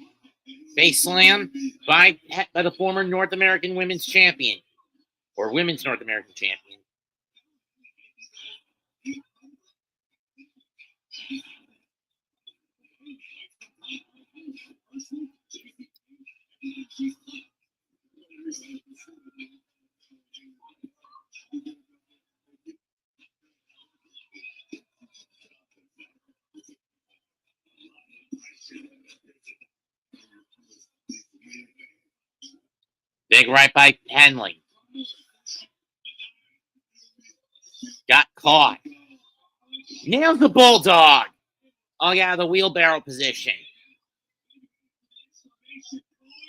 Face slam by the former North American Women's Champion. Or Women's North American Champion. Big right by Henley. Got caught. Nails the Bulldog. Oh, yeah, the wheelbarrow position.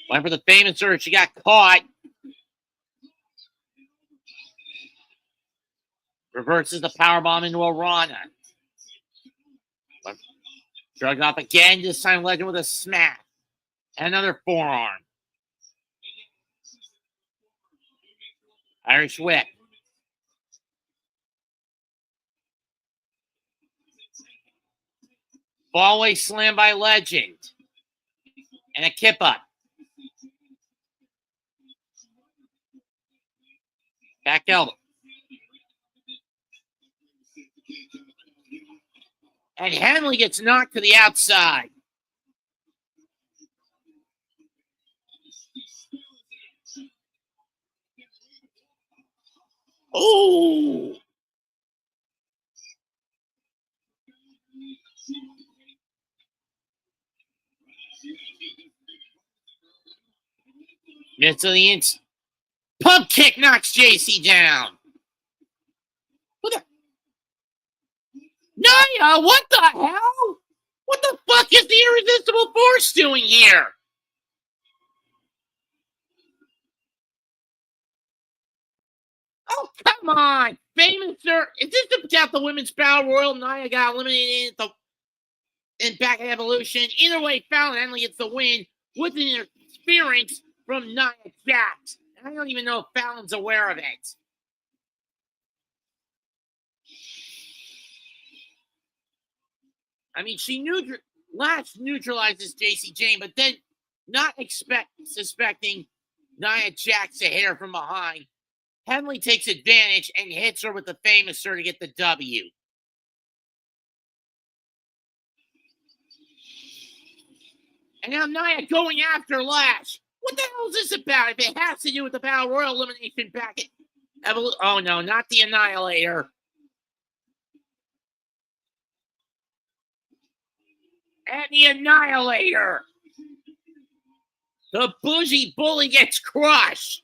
Went for the famous surge. She got caught. Reverses the powerbomb into a Rana. Shrugged off again. This time Legend with a smack. And another forearm. Irish whip. Fallaway slam by Legend. And a kip up. Back elbow. And Henley gets knocked to the outside. Oh! Miss to the inside. Pump kick knocks JC down. What the? Nia, what the hell? What the fuck is the Irresistible Force doing here? Oh, come on. Famous sir. Is this to count the Women's Battle Royal? Nia got eliminated in Back at Evolution. Either way, Fallon Henley gets the win with an interference from Nia Jax. I don't even know if Fallon's aware of it. I mean, Lash neutralizes JC Jane, but then not suspecting Nia Jax a hair from behind, Henley takes advantage and hits her with the Famouser to get the W. And now Nia going after Lash. What the hell is this about? If it has to do with the Battle Royal elimination packet. Oh no, not the Annihilator. And the Annihilator. The bougie bully gets crushed.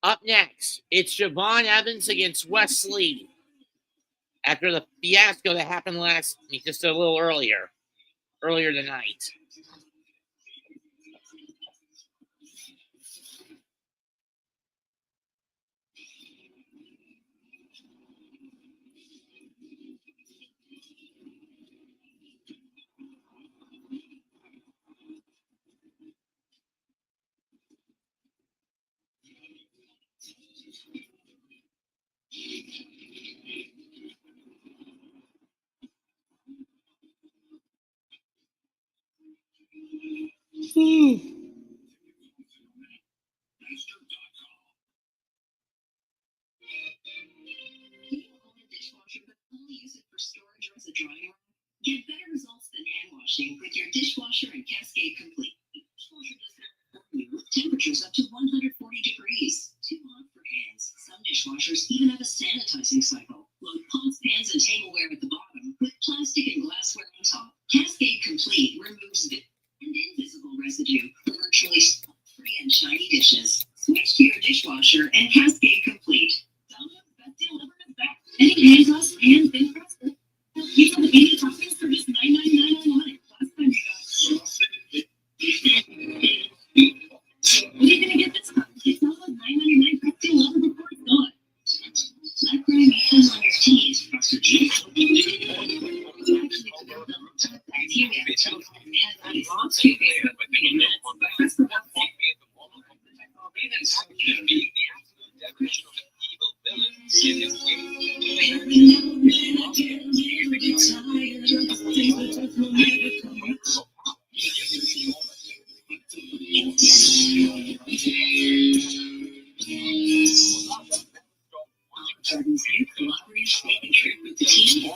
Up next, it's Siobhan Evans against Wesley. After the fiasco that happened just a little earlier tonight. Get better results than hand washing with your dishwasher and Cascade Complete. The dishwasher doesn't have with temperatures up to 140 degrees. Too hot for hands. Some dishwashers even have a sanitizing cycle. Load pots, pans, and tableware at the bottom with plastic and glassware on top. Cascade Complete removes and invisible residue for virtually free and shiny dishes. Switch to your dishwasher and Cascade Complete. Download the best deal ever in back. Any hands us and thin crusted. You can get 80 toppings for just $9.99 online. Last time you got. What are you gonna get this time? It's not a $9.99 best deal ever before it's gone. Let growing equals on your teeth. Dr. G. Bacteria. And monster bear, but they don't know what that is. The absolute definition of an evil villain in this game. Jordan's new collaborative steak and shrimp with the team.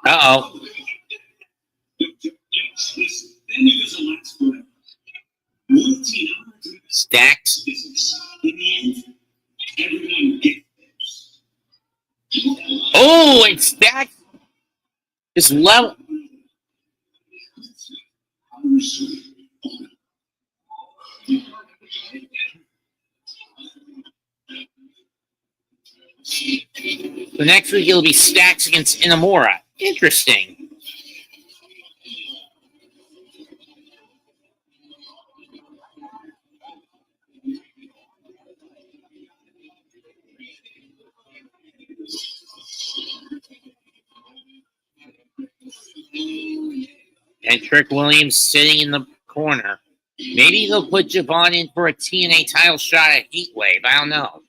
Uh-oh. Stacks. Oh, and Stacks is level. The next week it'll be Stacks against Inamura. Interesting. And Trick Williams sitting in the corner. Maybe they'll put Javon in for a TNA title shot at Heatwave. I don't know.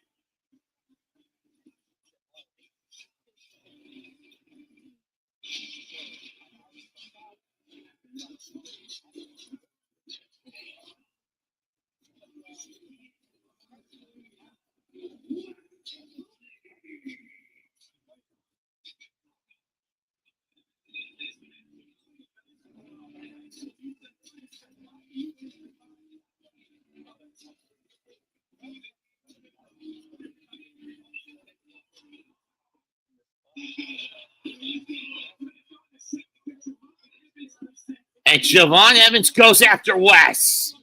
And Javon Evans goes after Wes.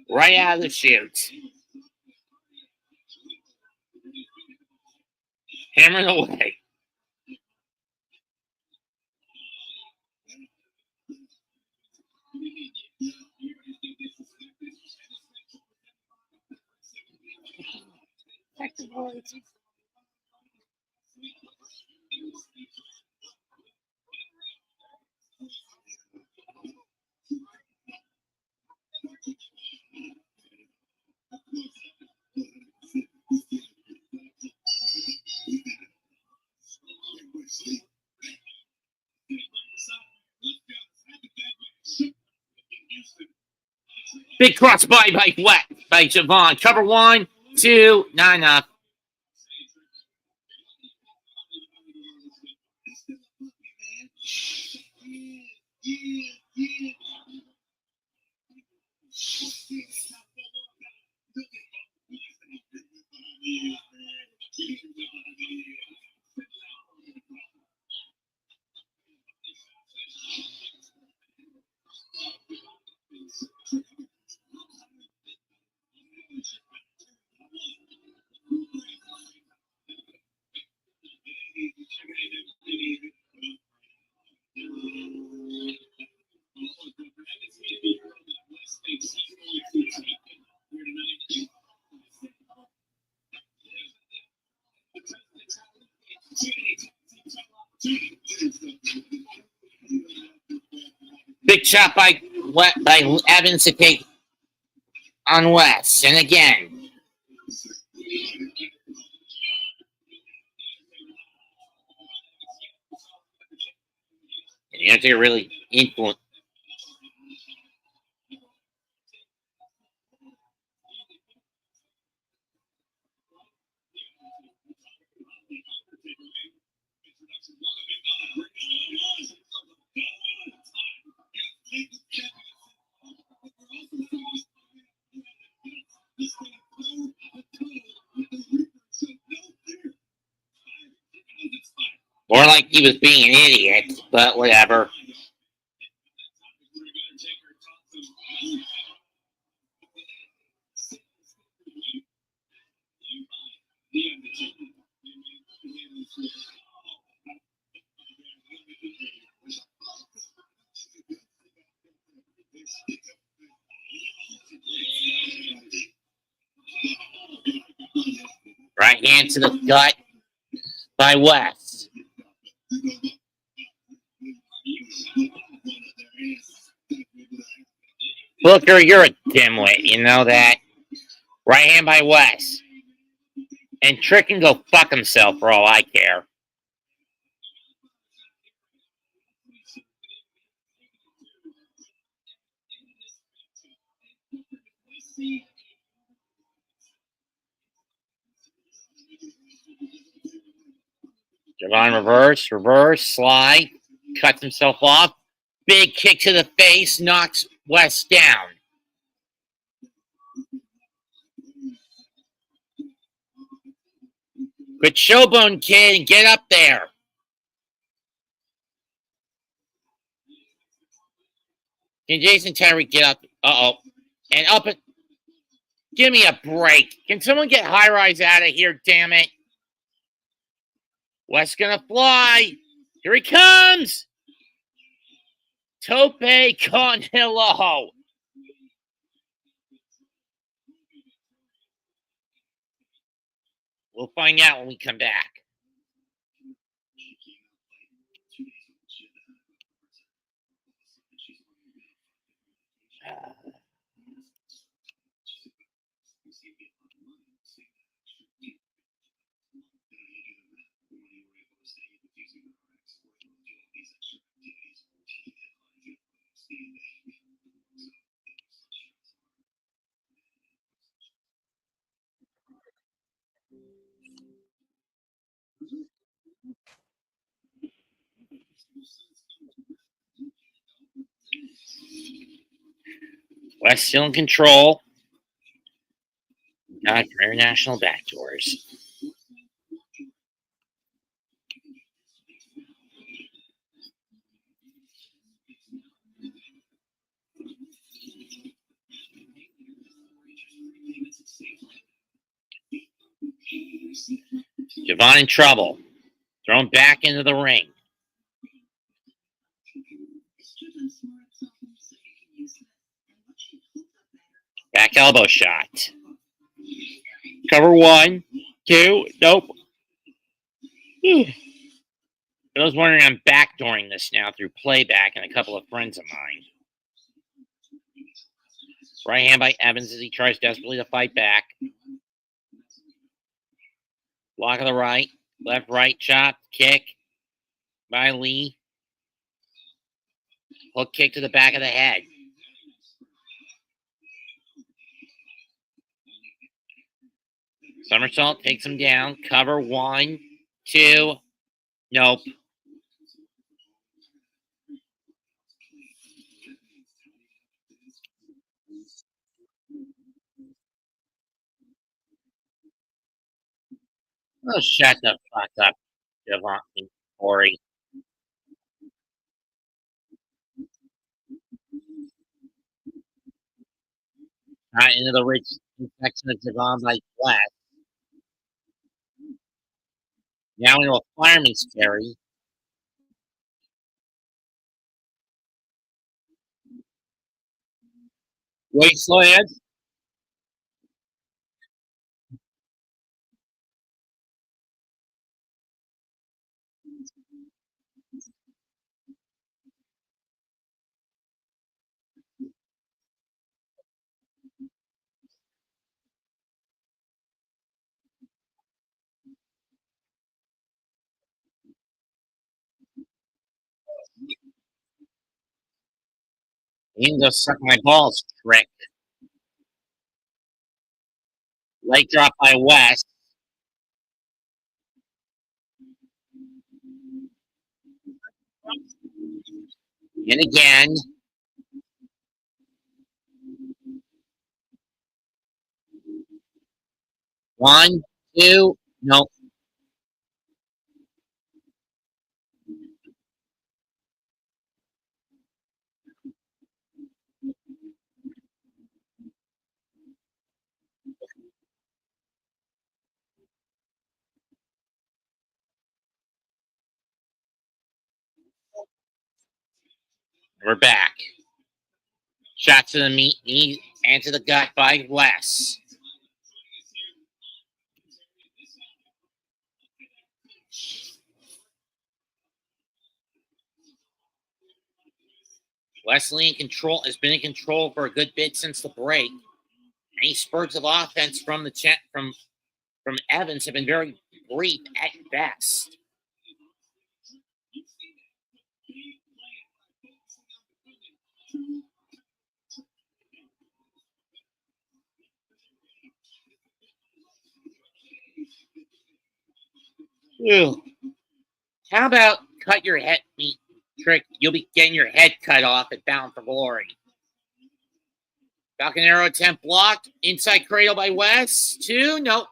Right out of the chute. Hammering away. Big cross by Javon. Cover 1, 2, not enough. Big chop by Evans to take on West. And again. You have to really influence. More like he was being an idiot, but whatever. Right hand to the gut by West. Booker, you're a dimwit. You know that. Right hand by West. And Trick can go fuck himself for all I care. Javon reverse, slide, cuts himself off. Big kick to the face, knocks West down. Good showbone, kid, and get up there. Can Jason Terry get up? Uh-oh. And up it. Give me a break. Can someone get High Rise out of here, damn it? West's gonna fly. Here he comes. Tope con Hilo. We'll find out when we come back. West still in control. Not for international backdoors. Javon in trouble. Thrown back into the ring. Back elbow shot. Cover 1, 2, nope. For those wondering, I'm backdooring this now through playback and a couple of friends of mine. Right hand by Evans as he tries desperately to fight back. Block of the right. Left, right, chop, kick by Lee. Hook kick to the back of the head. Somersault takes him down. Cover 1, 2. Nope. Oh, shut the fuck up, Javon Corey. Right into the rich section of Javon by Flash. Now into a fireman's carry. Wasteland. You can go suck my balls, Trick. Leg drop by West. And again. One, two, nope. We're back. Shot to the knee and to the gut by Wes. Wesley in control has been in control for a good bit since the break. Any spurts of offense from from Evans have been very brief at best. Ew. How about cut your head meat trick? You'll be getting your head cut off at Bound for Glory. Falcon Arrow attempt blocked. Inside cradle by Wes. 2. Nope.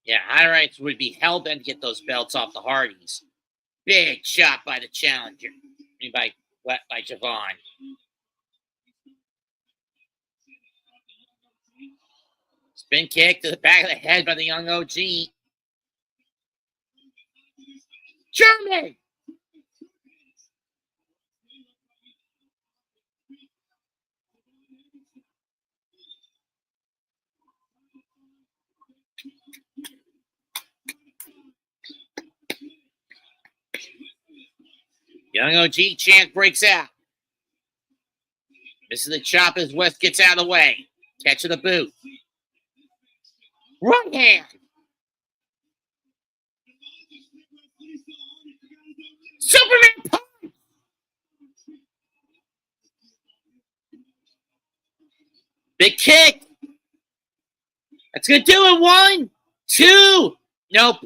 Yeah, Highlights would be hell-bent to get those belts off the Hardys. Big shot by the challenger. By Javon. Spin kick to the back of the head by the young OG. German! Young OG chant breaks out. Misses the chop as West gets out of the way. Catch of the boot. Right hand. Superman punch. Big kick. That's going to do it. 1, 2. Nope.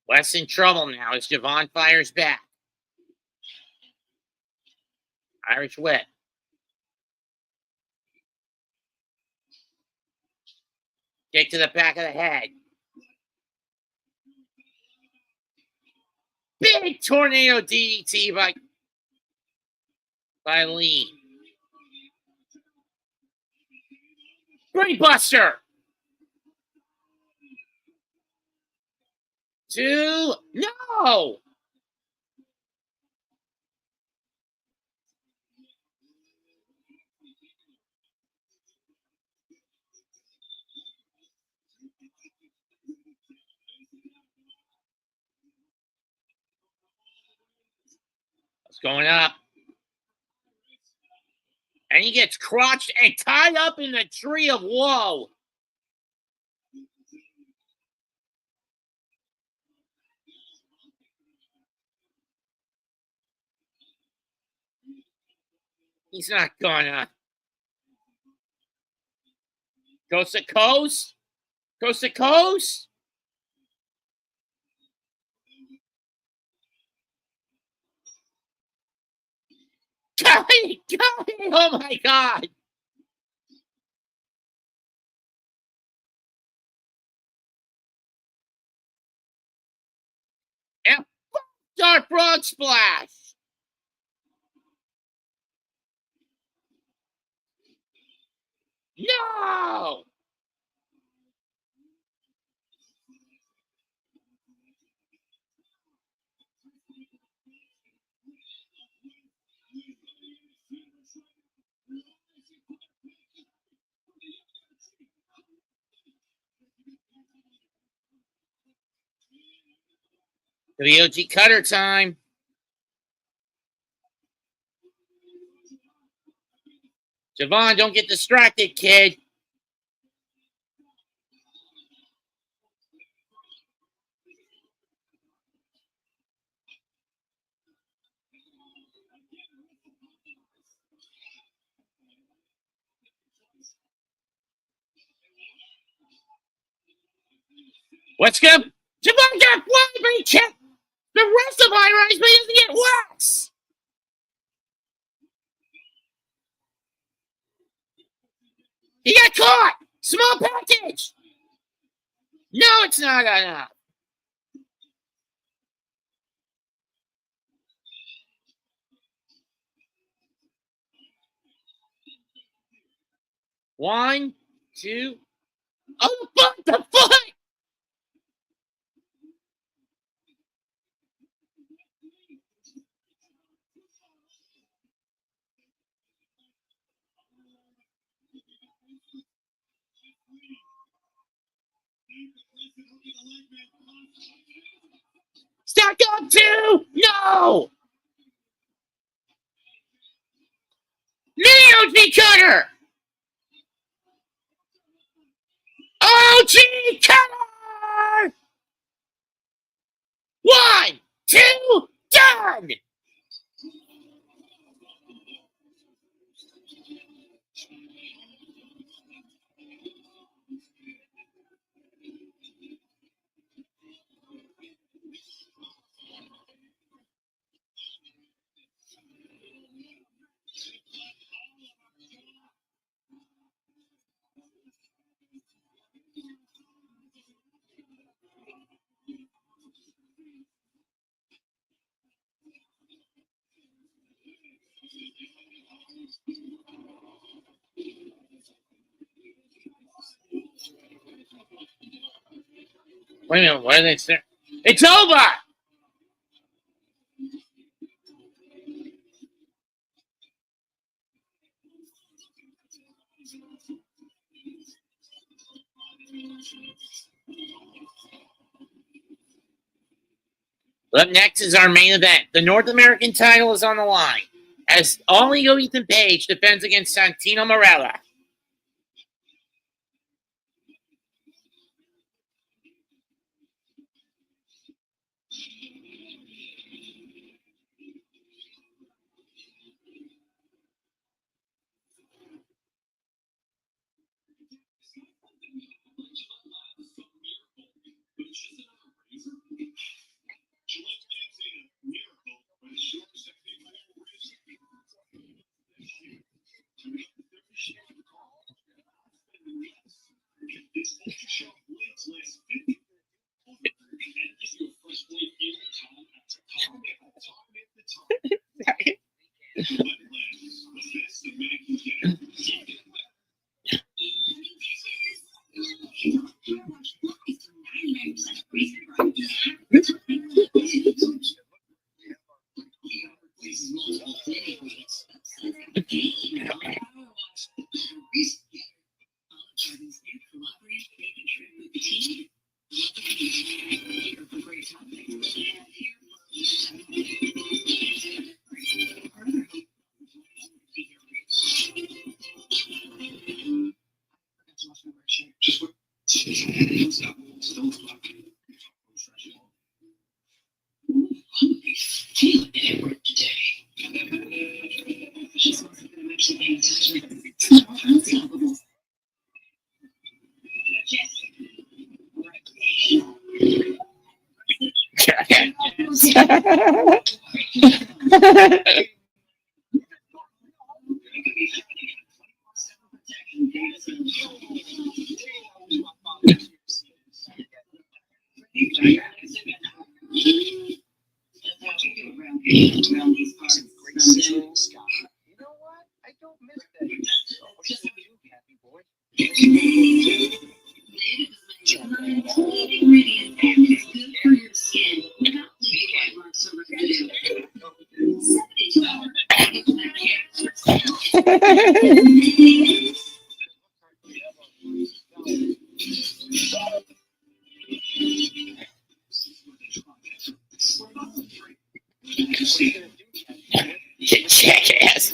Wes in trouble now as Javon fires back. Irish whip. Kick to the back of the head. Big tornado DDT by Lee. Brain Buster. 2. No. What's going up? And he gets crotched and tied up in the tree of woe. He's not gonna. Coast to coast. Coast to coast. Golly, oh my God. And Dark Frog Splash. No! The OG cutter time. Javon, don't get distracted, kid. What's good? Javon got one, but he checked the rest of High Rise, but he doesn't get wax. He got caught! Small package! No, it's not enough. One, two. Oh, what the fuck? Stack up two! No! Nailed cutter! OG cutter! 1, 2, done! Wait a minute, what are they saying? It's over! Up next is our main event. The North American title is on the line as All Ego Ethan Page defends against Santino Marella. Jackass.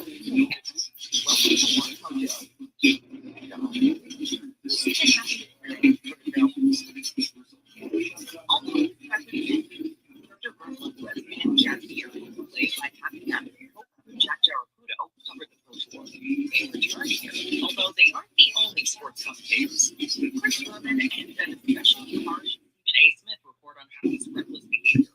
Although they aren't the only sports commentators, Chris Lemon and especially Marsh, even A. Smith report on how his reckless behavior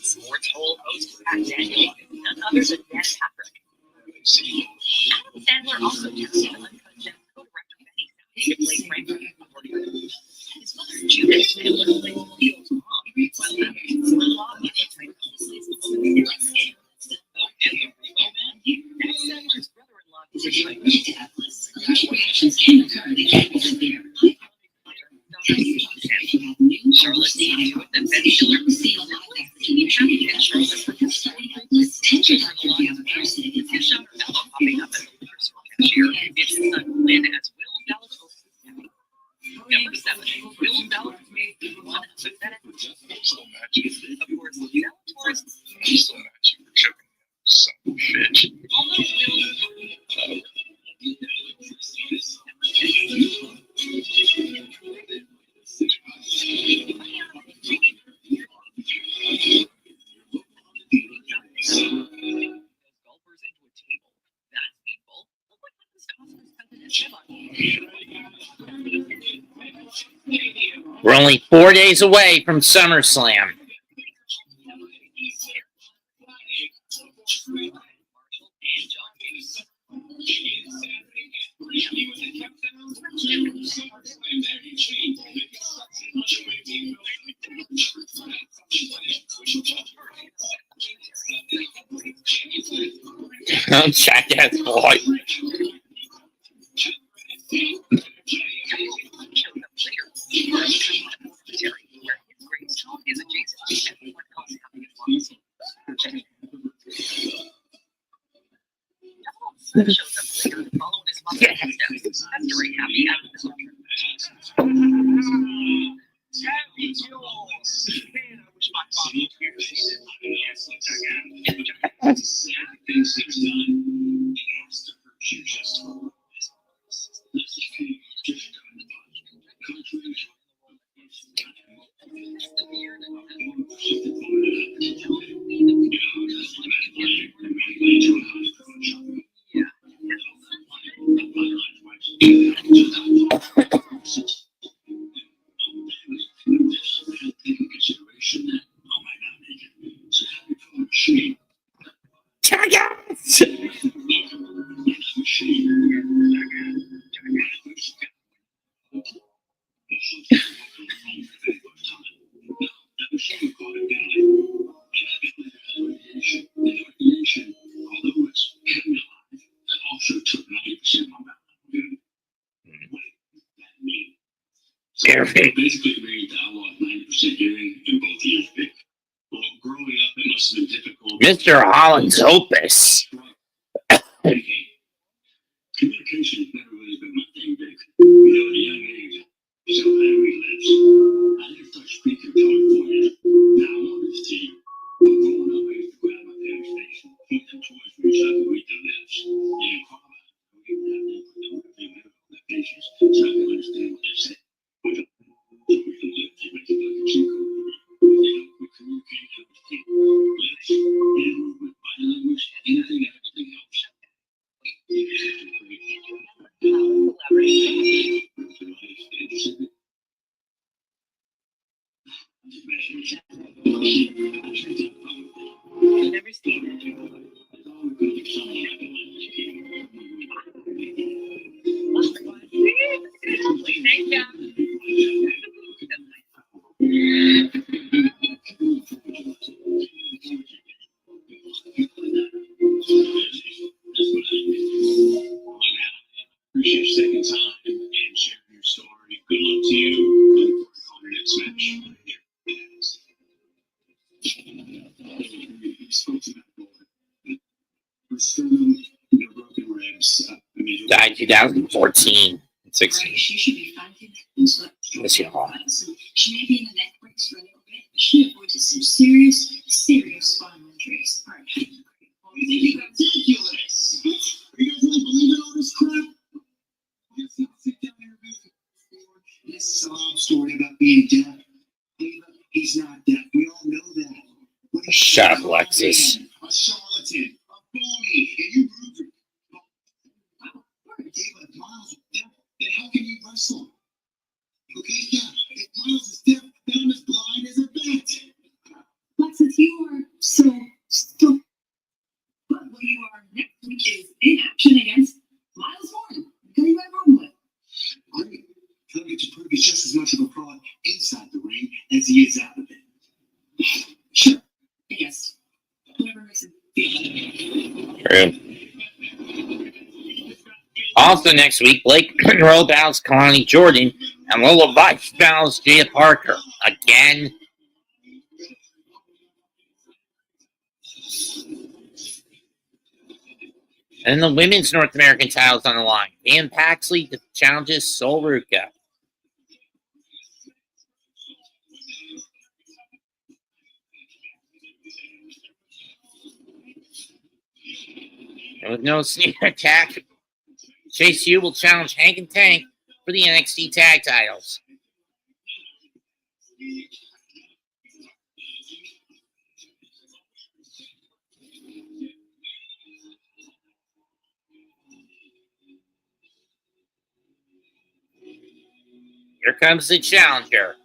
Sports Cole host Pat Daniel, none other than Dan Patrick. Adam Sandler also casted Uncut Gems co-director Benny Safdie to play Frank Warrior. His mother Judith Sandler plays Theo's mom, while Adam's son-in-law is titled Oh, and the Remo Man? That's Sandler's brother-in-law is a Reactions can occur. They can't be severe. Charlotte knew that Ben Stiller was the only one and Charlotte participated in this tension on the line as well. You saw her elbow popping up at the Lakers cashier and his son Lynn as Will Dallas hosts Number 7, Will Dallas made one pathetic of course, Bellator's although golfers into a table. That's painful. Look what happens to Oscar's cousin We're only 4 days away from SummerSlam. Check that boy. Basically agreed that I lost 90% hearing in both ears. Well, growing up, it must have been difficult. Mr. Holland's Opus. Communication has never really been my thing, Vic. At a young age, so I read lips. I didn't start speaking until I was 4 years. Now, I want this to you. But growing up, I used to grab my parents' face and point them towards me so I could read their lips. And cry. I would even have them put them with their patience so I could understand what they're saying. I've never seen it. Thank you. Appreciate you taking time and sharing your story. Good luck to you on your next match. You spoke to that boy. Restoring your broken ribs. Died 2014, 16. She should be fighting. Miss you all. She may be in the neck brace for a little bit, but she avoided some serious spinal injuries. All right. You think you're ridiculous? Are you guys really believing all this crap? Yes, sit down and review this sob story about being deaf. He's not deaf. We all know that. Shut up, Alexis. A charlatan, a phony, and you proved it. David, if Miles is deaf, then how can you wrestle? Okay, yeah, if Miles is deaf, then I'm as blind as a bat. Alexis, you are So, but what you are next week is in action against Miles Warren. Can you ever what? Great. He'll get to prove he's just as much of a fraud inside the ring as he is out of it. Sure. I guess. Whoever makes him feel. True. Also next week, Blake Monroe battles Kalani Jordan, and Lola Vice battles Jaida Parker. Again. And the women's North American titles on the line. Pam Paxley challenges Sol Ruca. And with no sneak attack, Chase U will challenge Hank and Tank for the NXT tag titles. Here comes the challenger.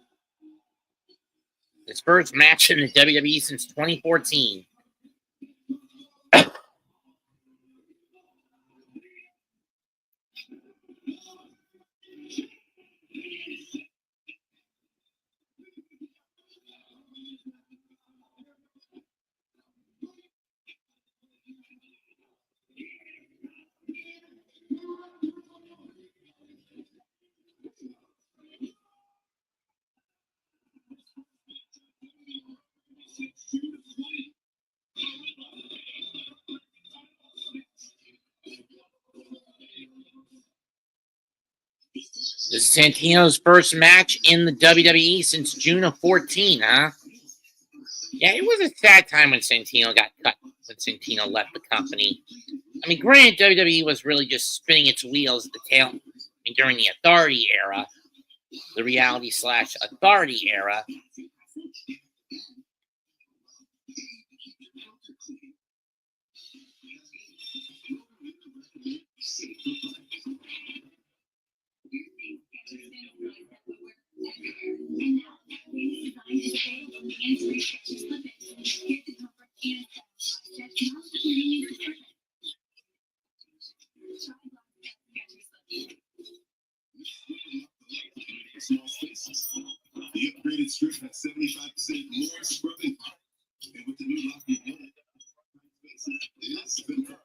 His first match in the WWE since 2014. This is Santino's first match in the WWE since June of 14, huh? Yeah, it was a sad time when Santino got cut, when Santino left the company. I mean, granted, WWE was really just spinning its wheels at the tail during the Authority era, the reality/Authority era. The upgraded strip has 75% more scrubbing power. And with the new lock unit, it is thinner.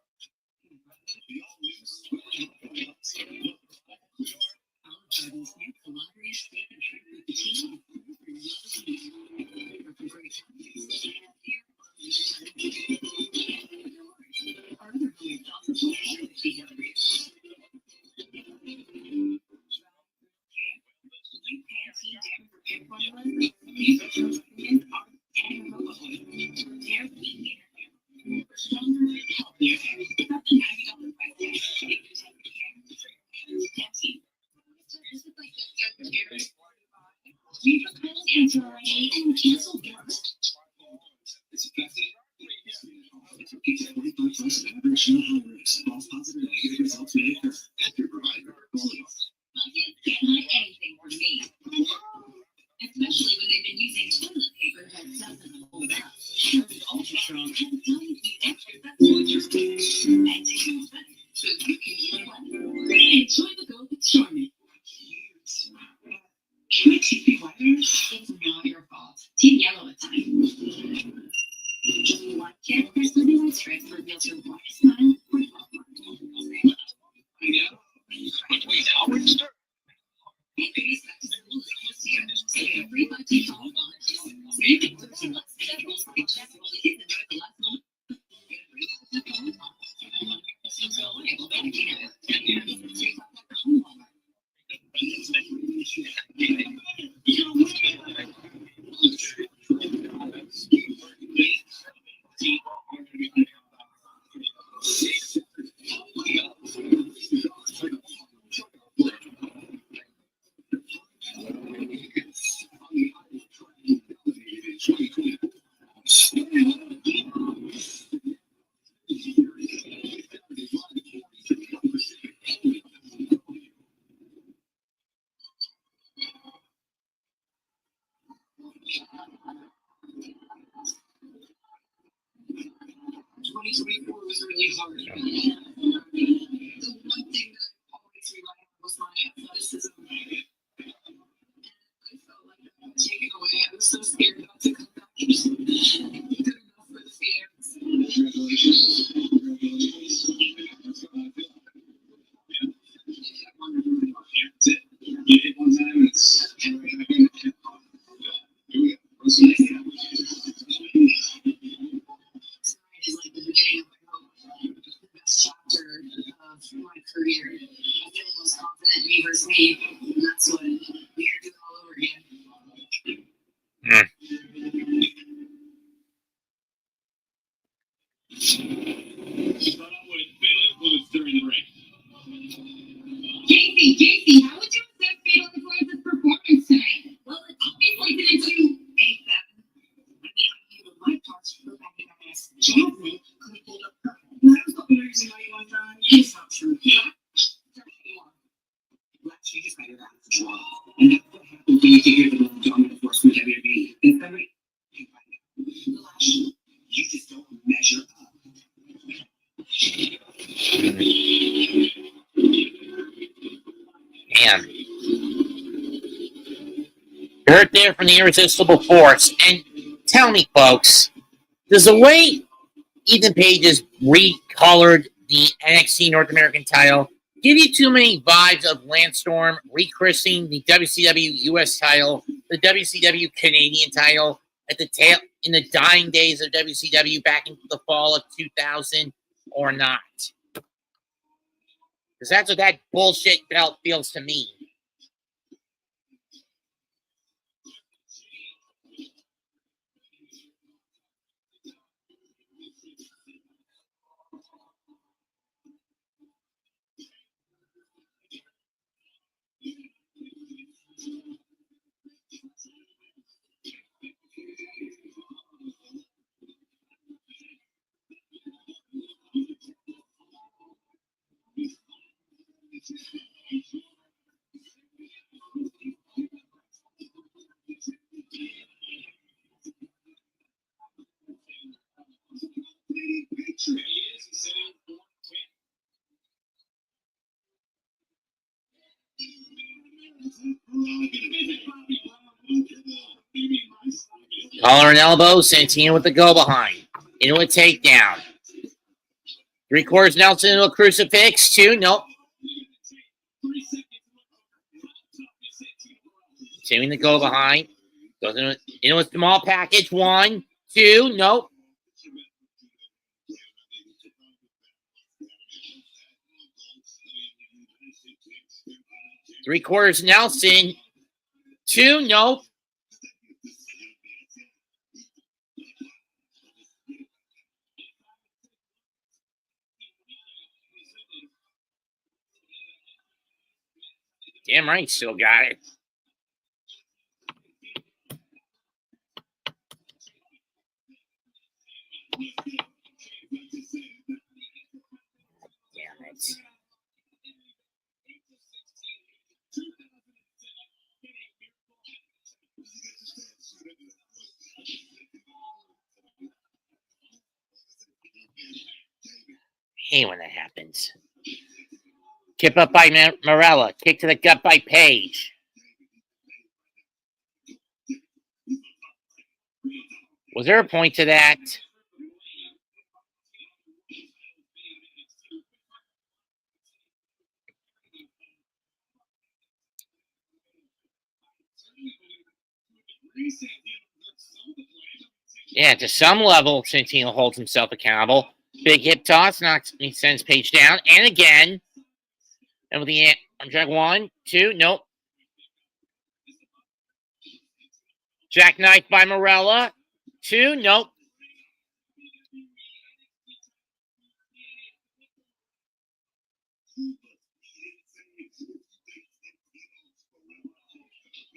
The all-new scrubbing Jazmyn's new collaborative steak and shrimp with the team. For great toppings. Our other food offers will also be upgrades. You can see down for pet formula. These supplements are and hair weak hair. Stronger, healthier hair. It's up to $90 price tag. If you take care, empty. We propose anti and cancel work. It's effective. It's 45% average no harms. False positive and negative results may occur after provider. Can't hide anything from me. Especially when they've been using toilet paper that doesn't hold up. It's ultra strong and it's not even extra. That's what you're doing. And take your time so you can enjoy the go with Charmin. Can my teeth be whiter? It's not your fault. Teeth yellow at times. One kid, there's living on strips reveals your brightest smile for 12 months. Hey, babies, back to school is almost here. So get a free butt teeth all month. So you can put some less vegetables and just roll it in the middle of the last month. Get a free butt teeth all month. So, okay, well, then again, take off like a home lover. 2024 was really hard. The one thing that I always relied on was my athleticism. And I felt like that got taken away. I was so scared not to come back. Good enough for the fans. Congratulations. That's it. You hit one time and it's here we go. Tonight is like the beginning of the best chapter of my career. I feel the most confident me versus me, and that's what we're here to do all over again. You thought I would fatal influence during the race. JC, how would you assess Fatal Influence's performance tonight? Well, it obviously didn't do A7. I mean, I knew the light parts for the back of that ass. Jazmyn could have pulled up perfect. And I was talking to Lucy one time. It's not true. Lash, you just better have the draw. And that's what happens when you think you're the most dominant force in WWE. If every Lash, you just don't measure up. Man. You heard there from the Irresistible Force. And tell me, folks, does the way Ethan Page has recolored the NXT North American title give you too many vibes of Lance Storm rechristening the WCW US title, the WCW Canadian title at the tail in the dying days of WCW back in the fall of 2000, or not? Because that's what that bullshit belt feels to me. Collar and elbow, Santino with the go behind. Into a takedown. 3/4 Nelson into a crucifix. 2, nope. Continuing the go behind. Goes into a small package. 1, 2, nope. Three-quarters Nelson. 2, nope. Damn right, still got it. Damn it. Hate when that happens. Kip up by Marella. Kick to the gut by Page. Was there a point to that? Yeah, to some level, Santino holds himself accountable. Big hip toss, sends Page down, and again. And with the I'm trying 1, 2, nope. Jackknife by Marella. 2, nope.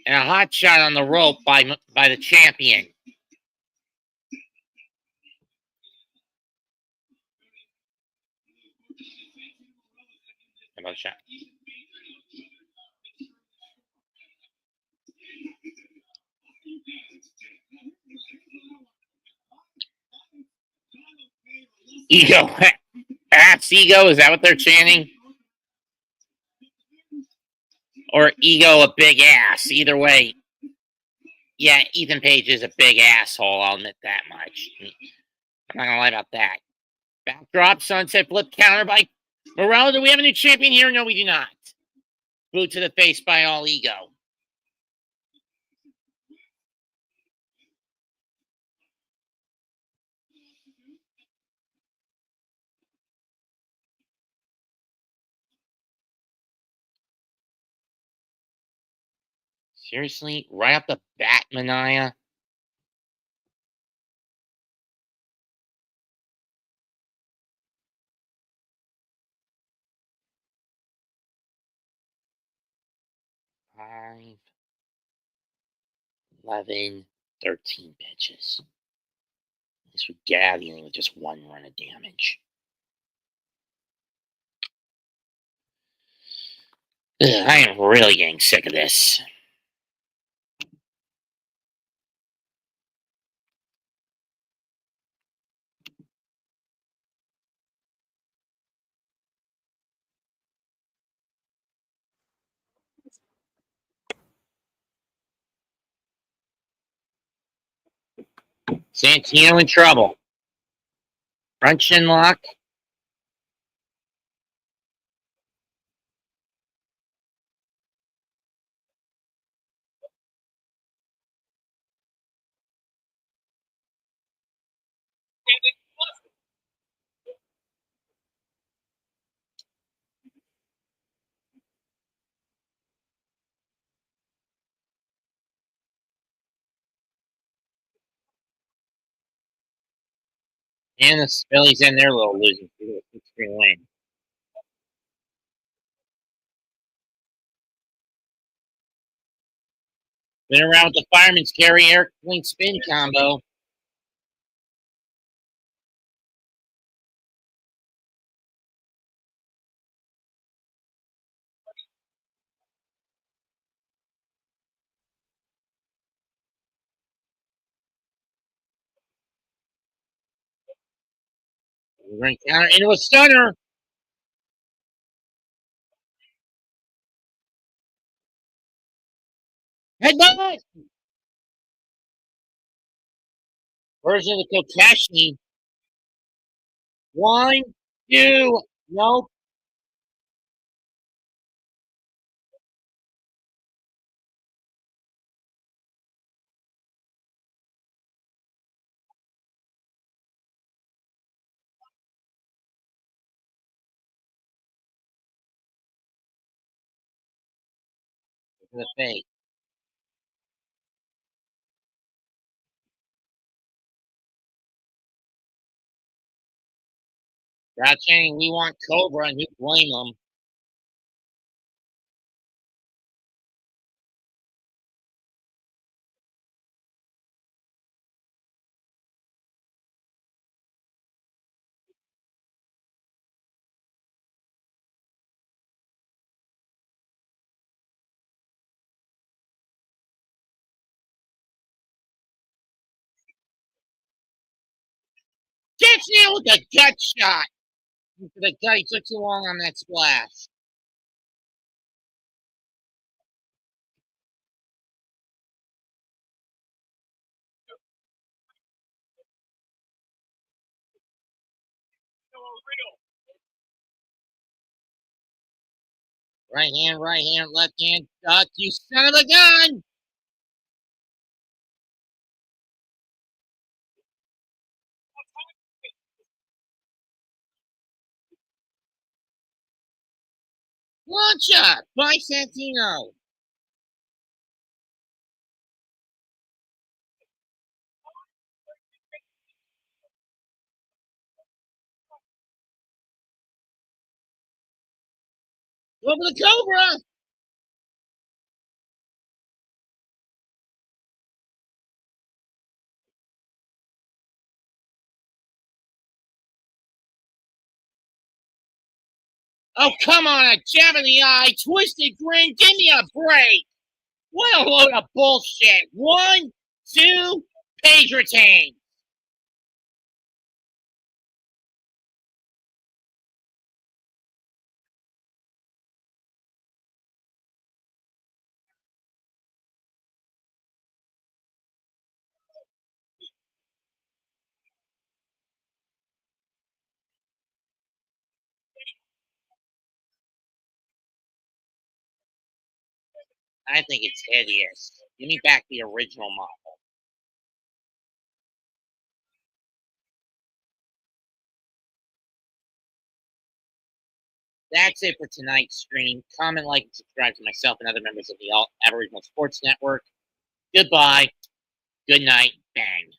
And a hot shot on the rope by the champion. Another shot. Ego. Ass ego, is that what they're chanting? Or ego a big ass? Either way. Yeah, Ethan Page is a big asshole, I'll admit that much. I'm not gonna lie about that. Backdrop, sunset flip, counter by Marella. Do we have a new champion here? No, we do not. Boot to the face by All Ego. Seriously? Right off the bat, Mania? Five, 11, 13 pitches. At least we get out of the inning with just one run of damage. Ugh, I am really getting sick of this. Santino in trouble. Front chin lock. And the Phillies in their little losing 6-3 win. Been around with the fireman's carry, Eric Queen spin combo. We're going to counter into a stunner. Headbutt. Version of the Kokeshi. 1, 2. Nope. To the face. Crowd chanting, we want Cobra, and you blame them. Gets nailed with a gut shot. To the gut, he took too long on that splash. Right hand, left hand, duck, you son of a gun! Launch up by Santino. Go for the Cobra! Oh, come on, a jab in the eye, twisted grin, give me a break! What a load of bullshit! 1, 2, Page retained. I think it's hideous. Give me back the original model. That's it for tonight's stream. Comment, like, and subscribe to myself and other members of the Aboriginal Sports Network. Goodbye. Good night. Bang.